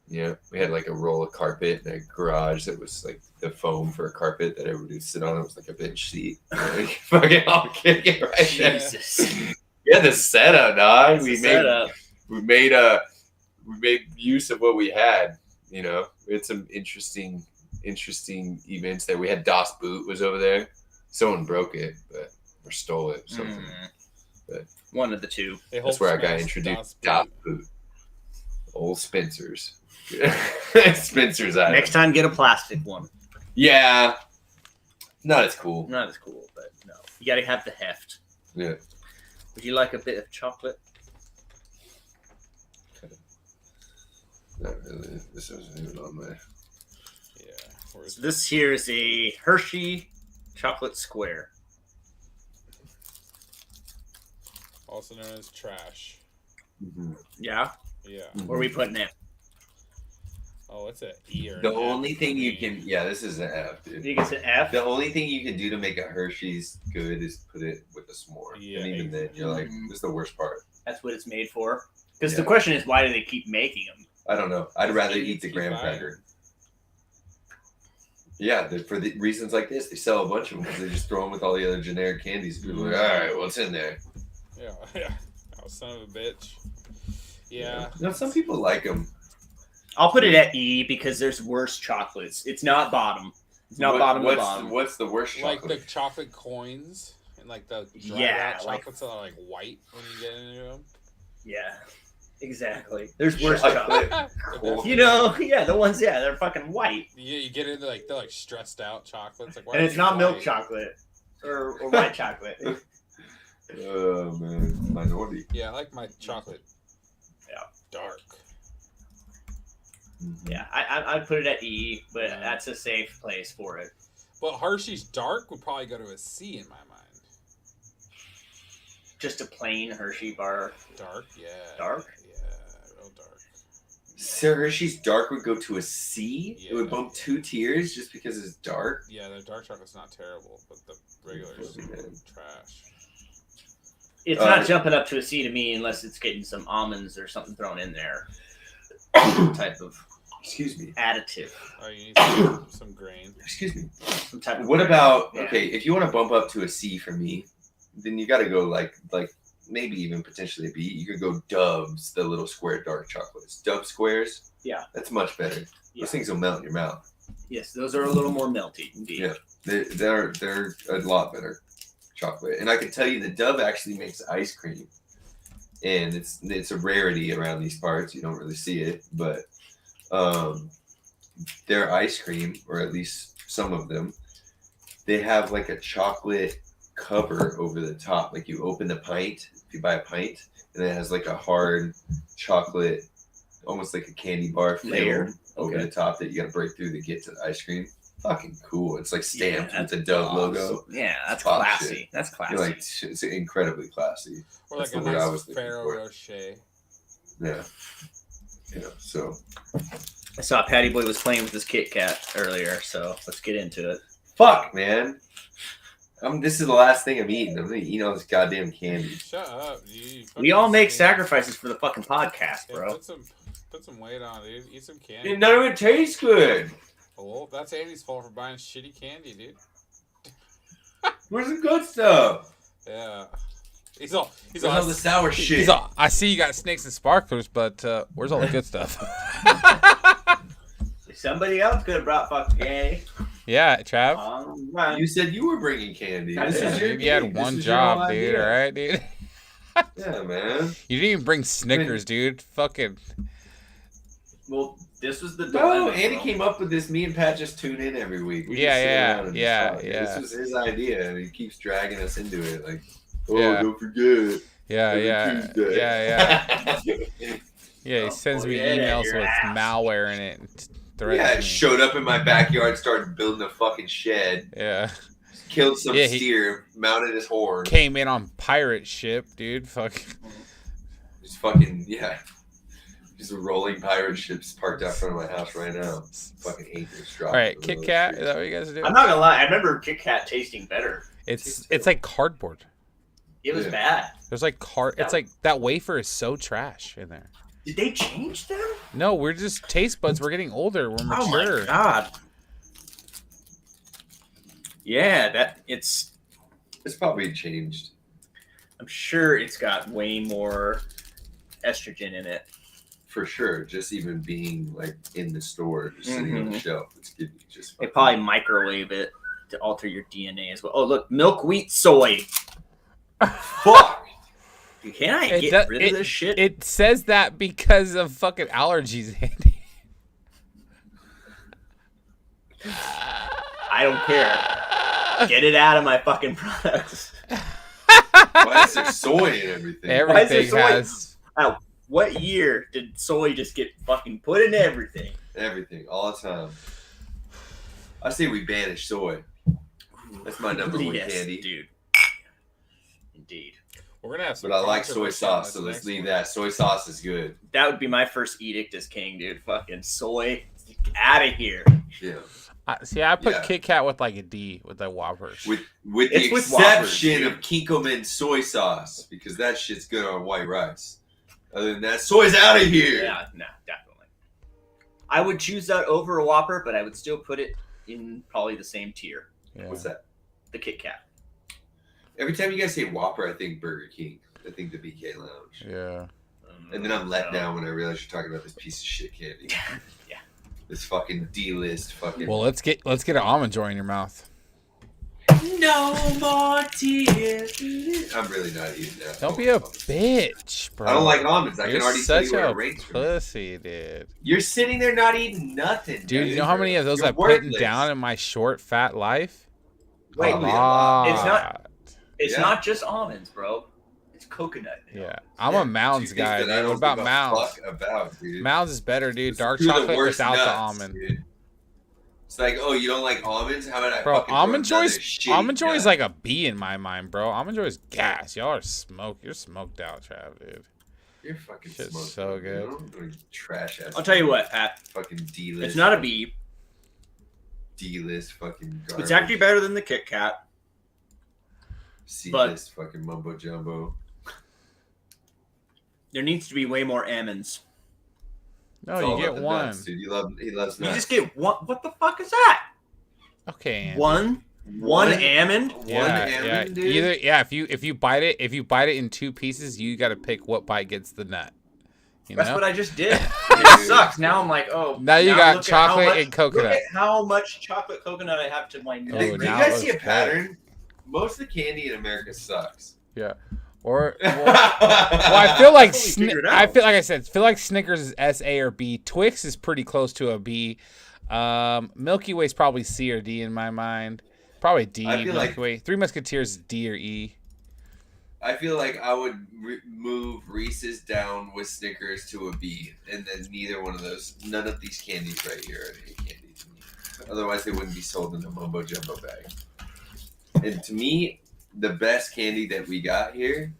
Yeah, we had like a roll of carpet in a garage that was like the foam for a carpet that everybody would sit on. It was like a bench seat. Like, fucking all kicking right there. Jesus. Yeah, the setup, dog. That's We the made setup. we made use of what we had. You know, we had some interesting events there. We had Das Boot was over there. Someone broke it, or stole it. Or something. But one of the two. that's where I got Hulk introduced. smash Das Boot. Old Spencer's. Spencer's item. Next time, get a plastic one. Yeah. Not as cool. Not as cool, but no. You got to have the heft. Yeah. Would you like a bit of chocolate? Not really. This wasn't even on my. Yeah. Where's So this here is a Hershey chocolate square. also known as trash. Yeah. Yeah. Where are we putting it? Oh, it's an E or The an F only for thing you me. can, yeah, this is an F, dude. You can say F. The only thing you can do to make a Hershey's good is put it with a s'more. Yeah, And even then, you're like, Mhm. this is the worst part. That's what it's made for. Because the Yeah. question is, why do they keep making them? I don't know. I'd rather Keep- eat the keep graham buying. cracker. Yeah, for the reasons like this, they sell a bunch of them because they just throw them with all the other generic candies. People are like, all right, what's in there? Yeah. Yeah. Oh, son of a bitch. Yeah. No, some people like them. I'll put it at E because there's worse chocolates. It's not bottom. It's not bottom to bottom. What's the worst Like chocolate? the chocolate coins and like the dried Yeah, out like- chocolates that are like white when you get into them. Yeah, exactly. There's worse Chocolate. chocolate. You know, yeah, the ones, yeah, they're fucking white. Yeah, you get into like they're like stressed out chocolates. Like, why And are it's these not milk white? chocolate or white chocolate. Oh, man. Minority. Yeah, I like my chocolate. Yeah. Dark. Yeah, I'd put it at E, but that's a safe place for it. But Hershey's dark would probably go to a C in my mind. Just a plain Hershey bar. Dark, yeah. Dark? Yeah, real dark. Sir Hershey's dark would go to a C? It would Yeah. bump 2 tiers just because it's dark? Yeah, the dark chocolate's not terrible, but the regular is Man. trash. It's Uh, not jumping up to a C to me unless it's getting some almonds or something thrown in there. Type of Excuse me. additive. Oh, you need some grain. Excuse me. Some type of What about, Yeah. okay, if you want to bump up to a C for me, then you got to go like maybe even potentially a B. You could go Dove's, the little square dark chocolates. Dove squares? Yeah. That's much better. Yeah. Those things will melt in your mouth. Yes, those are a little more melty indeed. Yeah. They're a lot better chocolate. And I can tell you the Dove actually makes ice cream. And it's a rarity around these parts. You don't really see it, but their ice cream, or at least some of them, they have like a chocolate cover over the top. Like you open the pint, if you buy a pint, and it has like a hard chocolate, almost like a candy bar Layer. film over Okay. the top that you got to break through to get to the ice cream. Fucking cool. It's like stamped Yeah, with the Dove logo. Yeah, that's Top classy. shit. That's classy. You're like, it's incredibly classy. Or That's like a the word I nice was looking Ferrero for. Rocher. Yeah. You know, so I saw Patty Boy was playing with his Kit Kat earlier, so let's get into it. fuck, man. This is the last thing I'm eating. I'm gonna eat all this goddamn candy. Shut up, dude. We all make Fucking- sacrifices for the fucking podcast, Yeah, bro. put some weight on, dude. Eat some candy. And none of it tastes good. Well, that's Andy's fault for buying shitty candy, dude. Where's the good stuff? Yeah. He's all. Where's all the sour shit? He's all. I see you got snakes and sparklers, but where's all the good stuff? Somebody else could have brought fucking candy. Yeah, Trav. Right. You said you were bringing candy. This This is is your You had gig. one This is your job, whole dude. idea. All right, dude. Yeah, man. You didn't even bring Snickers, dude. Fucking. Well, this was the No, dilemma, Andy bro. came up with this. Me and Pat just tune in every week. We Yeah, just sit yeah, around and yeah, talk. yeah. This was his idea, and he keeps dragging us into it. Like, Yeah. don't forget. Yeah, every yeah, Tuesday. yeah. Yeah, he sends me forget it, emails your with ass. malware in it. And threatens Yeah, it me. showed up in my backyard, started building a fucking shed, Yeah. killed some Yeah, steer, mounted his horn. Came in on pirate ship, dude. Fuck. Just fucking, yeah. Just a rolling pirate ships parked out front of my house right now. Fucking anchors dropping. All right, over Kit those Kat. Is trees. that what you guys do? I'm not gonna lie. I remember Kit Kat tasting better. It's like cardboard. It was Yeah. bad. There's like It's like that wafer is so trash in there. Did they change them? No, we're just taste buds. We're getting older. We're Oh mature. my god. Yeah, it's. It's probably changed. I'm sure it's got way more estrogen in it. For sure. Just even being like in the store, just sitting on the shelf. It's giving you just They fucking- probably microwave it to alter your DNA as well. Oh look, milk, wheat, soy. Fuck! Can I It get does- rid of this shit? It says that because of fucking allergies, Andy. I don't care. Get it out of my fucking products. Why is there soy in everything? Why is there Everything soy? has. What year did soy just get fucking put in everything? Everything, all the time. I say we banish soy. That's my number one Yes, candy. dude. Indeed. We're gonna have some. But I like soy controversy on sauce, this so let's next leave one. that. Soy sauce is good. That would be my first edict as king, dude. Fucking soy. Out of here. Yeah. See, I put Yeah. Kit Kat with like a D with the Whoppers. With the It's with Whoppers, exception dude. of Kikkoman soy sauce, because that shit's good on white rice. Other than that, soy's out of here. Yeah, no, definitely. I would choose that over a Whopper, but I would still put it in probably the same tier. Yeah. What's that? The Kit Kat. Every time you guys say Whopper, I think Burger King. I think the BK Lounge. Yeah. And then I'm let down when I realize you're talking about this piece of shit candy. Yeah. This fucking D-list fucking. Well, let's get an almond joy in your mouth. No more tears. I'm really not eating that. Don't be a bitch, bro. I don't like almonds. I You're can already tell such you where a it ranks for me. pussy, dude. You're sitting there not eating nothing, Dude, you know how many of those You're I've put worthless. down in my short, fat life? Wait, Probably a lot. It's not- It's Yeah. not just almonds, bro. It's coconut. Yeah, I'm Yeah, a Mounds two things guy. that I Dude. don't What about give a Mounds? fuck about, dude. Mounds is better, dude. It's Dark two of the chocolate worst without the nuts, almond. dude. It's like, oh, you don't like almonds? How about I Bro, fucking almond throw another joy's shitty almond joy is nut? like a B in my mind, bro. Almond joy is gas. Y'all are smoked. You're smoked out, Trav, dude. You're fucking Shit's smoked, so dude. good. You know, trash ass. I'll tell you what, Pat. Fucking D-list. It's not a B. D-list fucking garbage. It's actually better than the Kit Kat. C-list fucking mumbo jumbo. There needs to be way more almonds. No, It's all you about get the one. nuts, dude. He loves You nuts. just get one. What the fuck is that? Okay. Andy. One almond. Yeah, almond, yeah. dude? Either if you bite it in two pieces, you got to pick what bite gets the nut. You That's know? what I just did. It sucks. Now I'm like, oh. Now you got look at how chocolate much- and coconut. Look at how much chocolate coconut I have to my Oh, nose. Do you now guys it see a looks pattern? Most of the candy in America sucks. Or well, I feel like That's what we figured I out. feel like I said, feel like Snickers is S, A, or B. Twix is pretty close to a B. Milky Way's probably C or D in my mind. Probably D. I feel Milky like- Way. Three Musketeers is D or E. I feel like I would move Reese's down with Snickers to a B, and then none of these candies right here are A candy to me. Otherwise, they wouldn't be sold in a mumbo jumbo bag. And to me, the best candy that we got here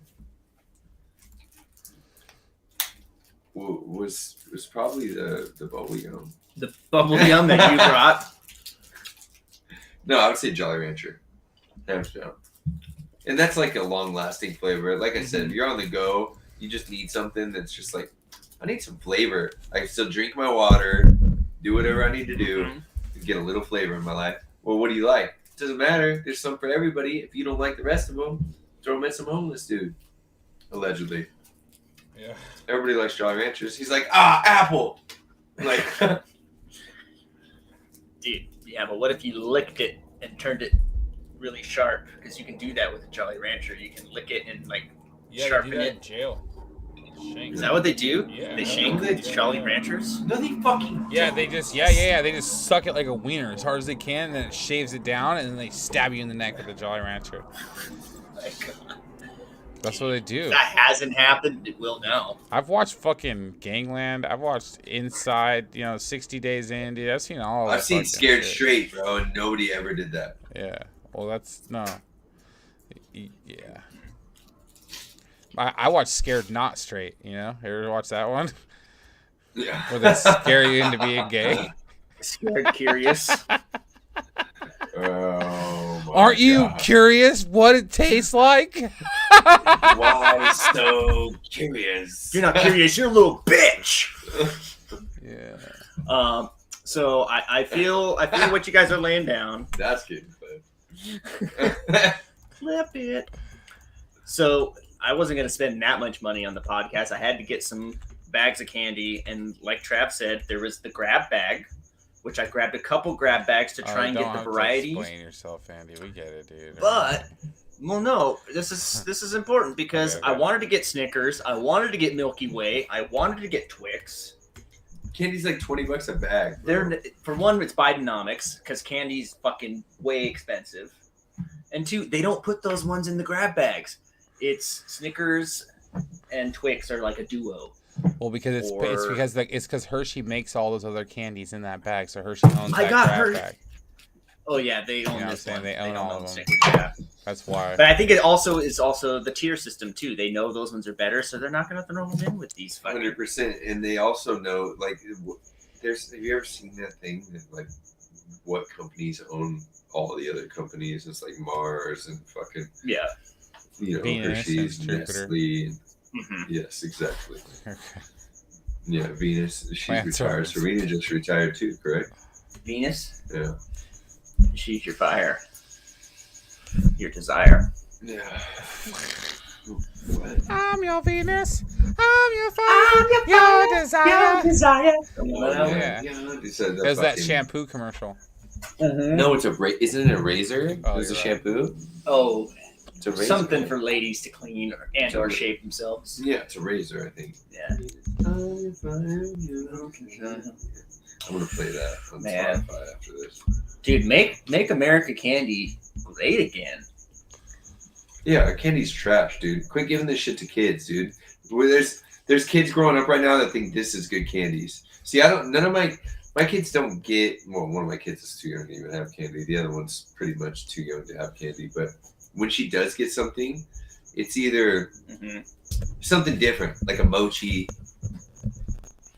was probably the bubble gum. The bubble gum that you brought. No, I would say Jolly Rancher, hands down. And that's like a long-lasting flavor. Like I said, if you're on the go, you just need something that's just like, I need some flavor. I can still drink my water, do whatever I need to do, and get a little flavor in my life. Well, what do you like? Doesn't matter. There's some for everybody. If you don't like the rest of them, Throw him at some homeless dude. Allegedly. Yeah. Everybody likes Jolly Ranchers. He's like, apple. Like, Dude, yeah, but what if you licked it and turned it really sharp? Because you can do that with a Jolly Rancher. You can lick it and like Yeah, sharpen they do that it. in jail. Shank. Is that what they do? Yeah. They shank the Jolly Ranchers? no, they fucking. Yeah, they just they just suck it like a wiener as hard as they can, and then it shaves it down, and then they stab you in the neck with a Jolly Rancher. Like, God. That's what they do. That hasn't happened. It will now. I've watched fucking Gangland. I've watched Inside. 60 Days in, dude. I've seen all. I've that seen fucking Scared shit. Straight, bro, and nobody ever did that. Yeah. Well, that's no. Yeah. I watched Scared Not Straight. You ever watch that one? Yeah. Where they scare you into being gay. Scared curious. Oh my Aren't you God. curious what it tastes like? Why so curious? You're not curious. You're a little bitch. Yeah. So I feel what you guys are laying down. That's getting flipped. Flip it. So I wasn't going to spend that much money on the podcast. I had to get some bags of candy. And like Trav said, there was the grab bag, which I grabbed a couple grab bags to try and get the variety. Explain yourself, Andy. We get it, dude. But, well, no, this is important because Okay. I wanted to get Snickers. I wanted to get Milky Way. I wanted to get Twix. Candy's like $20 a bag. Bro. They're, for one, it's Bidenomics because candy's fucking way expensive. And two, they don't put those ones in the grab bags. It's Snickers and Twix are like a duo. Well, because it's Or- because Hershey makes all those other candies in that bag, so Hershey owns I that got grab Hershey- bag. Oh yeah, they own You know what I'm this saying? one. They own don't all own of them. Snickers, yeah. That's why. But I think it also is the tier system too. They know those ones are better, so they're not going to throw them in with these fucking. 100%. And they also know, like, have you ever seen that thing that, like, what companies own all the other companies? It's like Mars and fucking, Yeah. Venus Hershey's, and Jupiter. Nestle. And, Mhm. yes, exactly. Okay. Yeah, Venus. She's Plants retired. are- Serena just retired too, correct? Venus, Yeah. she's your fire, your desire. Yeah. What? I'm your Venus. I'm your fire. Your desire. desire. Yeah. He said There's that fucking- shampoo commercial. No, it's isn't it a razor? Oh, It's a you're right. shampoo. Oh, It's a razor. something for ladies to clean or shape themselves. Yeah, it's a razor, I think. Yeah. I'm gonna play that on Man. Spotify after this. Dude, make America candy great again. Yeah, candy's trash, dude. Quit giving this shit to kids, dude. Where there's kids growing up right now that think this is good candies. See, none of my kids don't get. Well, one of my kids is too young to even have candy. The other one's pretty much too young to have candy. But when she does get something, it's either something different, like a mochi,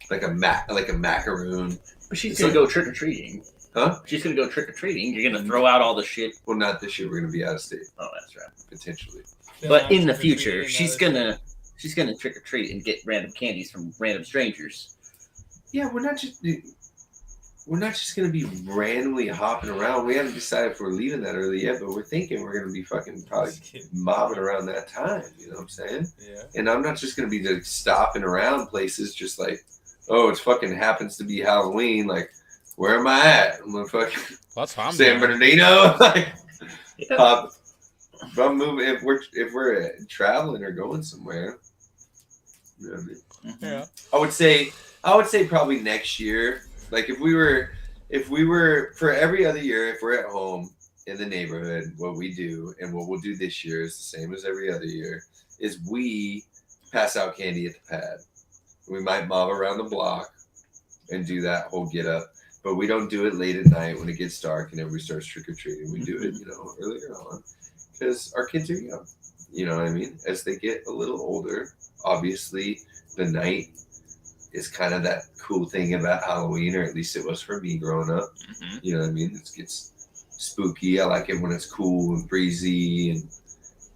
like a macaroon. But she's It's gonna like- go trick or treating. Huh? She's gonna go trick or treating. You're gonna throw out all the shit. Well, not this year. We're gonna be out of state Oh, that's right. potentially. But in the future, she's gonna trick or treat and get random candies from random strangers. Yeah, we're not just gonna be randomly hopping around. We haven't decided if we're leaving that early yet, but we're thinking we're gonna be fucking probably mobbing around that time. You know what I'm saying? Yeah. And I'm not just gonna be like stopping around places just like, oh, it fucking happens to be Halloween. Like, where am I at? I'm gonna fucking That's what I'm San doing. Bernardino. Like, Yeah. if I'm moving, if we're traveling or going somewhere, you know what I mean? Yeah. I would say probably next year. Like if we were for every other year, if we're at home in the neighborhood, what we do and what we'll do this year is the same as every other year, is we pass out candy at the pad. We might mob around the block and do that whole get up, but we don't do it late at night when it gets dark and everybody starts trick-or-treating. We do it, earlier on because our kids are young. You know what I mean? As they get a little older, obviously the night is kind of that cool thing about Halloween, or at least it was for me growing up. You know what I mean? It gets spooky. I like it when it's cool and breezy and,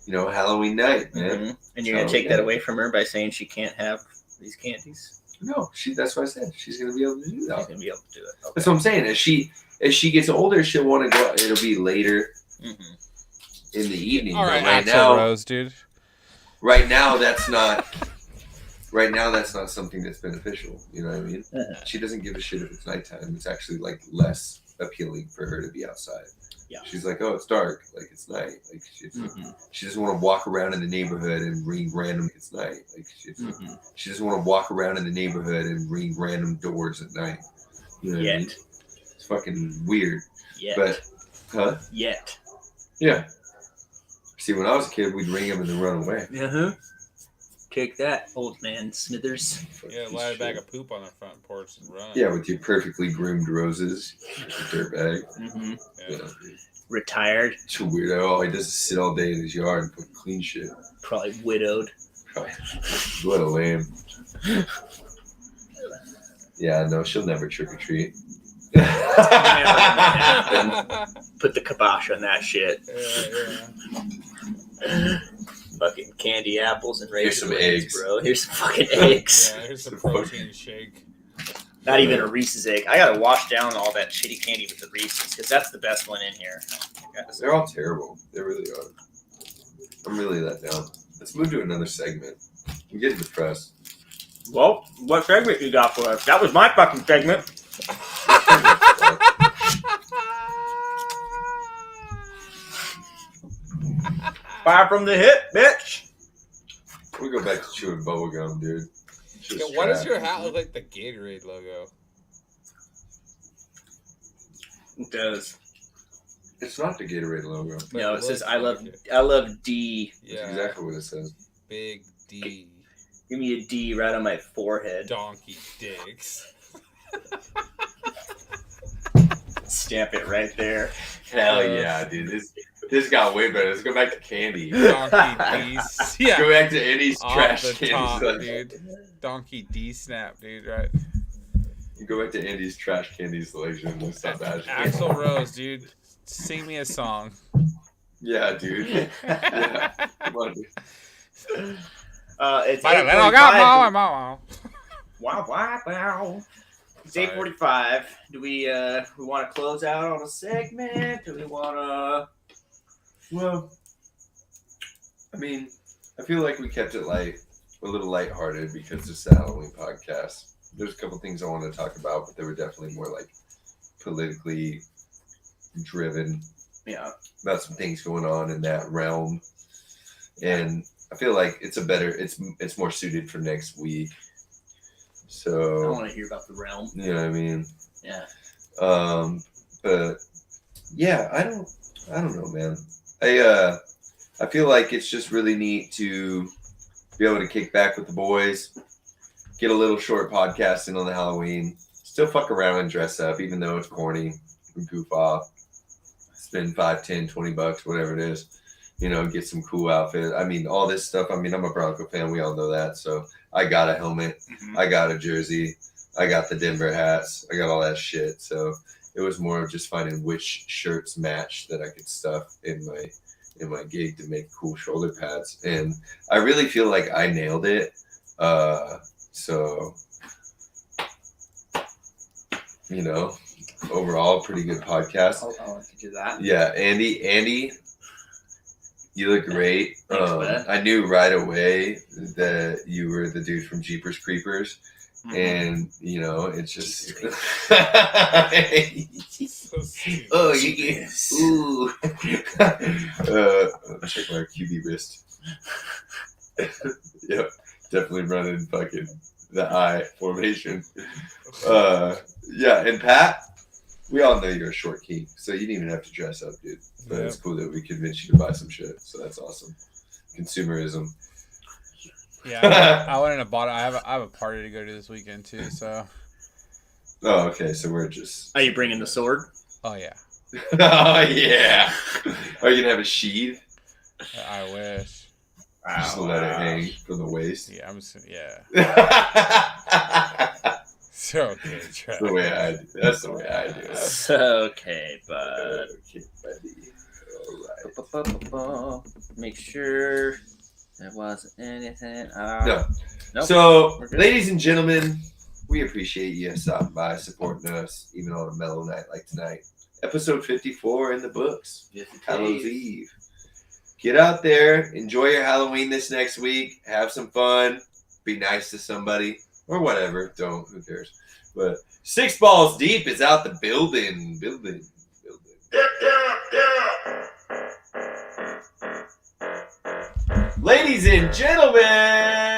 Halloween night, man. Mhm. And you're gonna So, take that yeah. away from her by saying she can't have these candies. No, that's what I said. She's going to be able to do She's that. gonna be able to do it. That's what I'm saying. As she gets older, she'll want to go. It'll be later. Mhm. in the evening. All right, but right Axl now, Rose, dude. right now that's not. Right now, that's not something that's beneficial. You know what I mean? She doesn't give a shit if it's nighttime. It's actually like less appealing for her to be outside. Yeah. She's like, oh, it's dark. Like it's night. Like she doesn't want to walk around in the neighborhood and ring random. It's night. Like she doesn't want to walk around in the neighborhood and ring random doors at night. You know what I mean? It's fucking weird. Yet. But, Yet. Yeah. See, when I was a kid, we'd ring them and then run away. Uh-huh. Kick that, old man Smithers. Yeah, light a bag of poop on the front porch and run. Yeah, with your perfectly groomed roses, your dirtbag. Mm-hmm. Yeah. Yeah. Retired. It's a weirdo. All he does is sit all day in his yard and put clean shit. Probably widowed. What a lame. Yeah, no, she'll never trick or treat. Put the kibosh on that shit. Yeah. Fucking candy apples and Here's raisin some eggs, eggs. bro. Here's some fucking eggs. Yeah, here's some protein shake. Not even a Reese's egg. I gotta wash down all that shitty candy with the Reese's because that's the best one in here. They're all terrible. They really are. I'm really let down. Let's move to another segment. I'm getting depressed. Well, what segment you got for us? That was my fucking segment. Fire from the hip, bitch. We go back to chewing bubblegum, dude. Yeah, why does your hat look like the Gatorade logo? It does. It's not the Gatorade logo. But No, it says looks I love like it. D. That's Yeah, exactly what it says. big D. Give me a D right on my forehead. Donkey dicks. Stamp it right there. Hell yeah, dude. This got way better. Let's go back to candy. Donkey D's. Yeah. Go back to Andy's Off trash the candy top, selection. dude. Donkey D snap, dude, right? You go back to Andy's trash candy selection. That's not bad. Axl Rose, dude. Sing me a song. Yeah, dude. Yeah. Come on, dude. It's Wow, 8:45. wow. Wow. It's Sorry. 8:45. Do we want to close out on a segment? Do we want to? Well, I mean, I feel like we kept it a little lighthearted because it's the Halloween podcast. There's a couple things I wanted to talk about, but they were definitely more like politically driven. Yeah. About some things going on in that realm, and I feel like it's more suited for next week. I So want to hear about the realm. you know what I mean. Yeah. But yeah, I don't know, man. I feel like it's just really neat to be able to kick back with the boys, get a little short podcast in on the Halloween, still fuck around and dress up, even though it's corny, goof off, spend $5, $10, $20, whatever it is, get some cool outfit. I mean, all this stuff. I mean, I'm a Bronco fan. We all know that. So I got a helmet. Mm-hmm. I got a jersey. I got the Denver hats. I got all that shit. So it was more of just finding which shirts match that I could stuff in my gig to make cool shoulder pads. And I really feel like I nailed it. So overall, pretty good podcast. I'll let you do that. Yeah, Andy, you look great. Thanks, man. I knew right away that you were the dude from Jeepers Creepers. And it's just So stupid. Oh, you get ooh. check my QB wrist. Yep, definitely running fucking the I formation. Yeah, and Pat, we all know you're a short king, so you didn't even have to dress up, dude. But it's cool that we convinced you to buy some shit, so that's awesome. Consumerism. Yeah, I went in and bought it. I have a party to go to this weekend too. So. Oh, okay. So we're just. Are you bringing the sword? Oh yeah. Oh yeah. Are you gonna have a sheath? I wish. Just let it hang from the waist. Yeah, yeah. That's So okay, try. the way I do. That's the way I do it. Okay, bud. Okay, buddy. All right. Make sure there wasn't anything. No. Nope. So, We're good. ladies and gentlemen, we appreciate you stopping by, supporting us, even on a mellow night like tonight. Episode 54 in the books. Hallows Eve. get out there, enjoy your Halloween this next week, have some fun, be nice to somebody, or whatever. Don't, who cares? But Six Balls Deep is out the building. Ladies and gentlemen,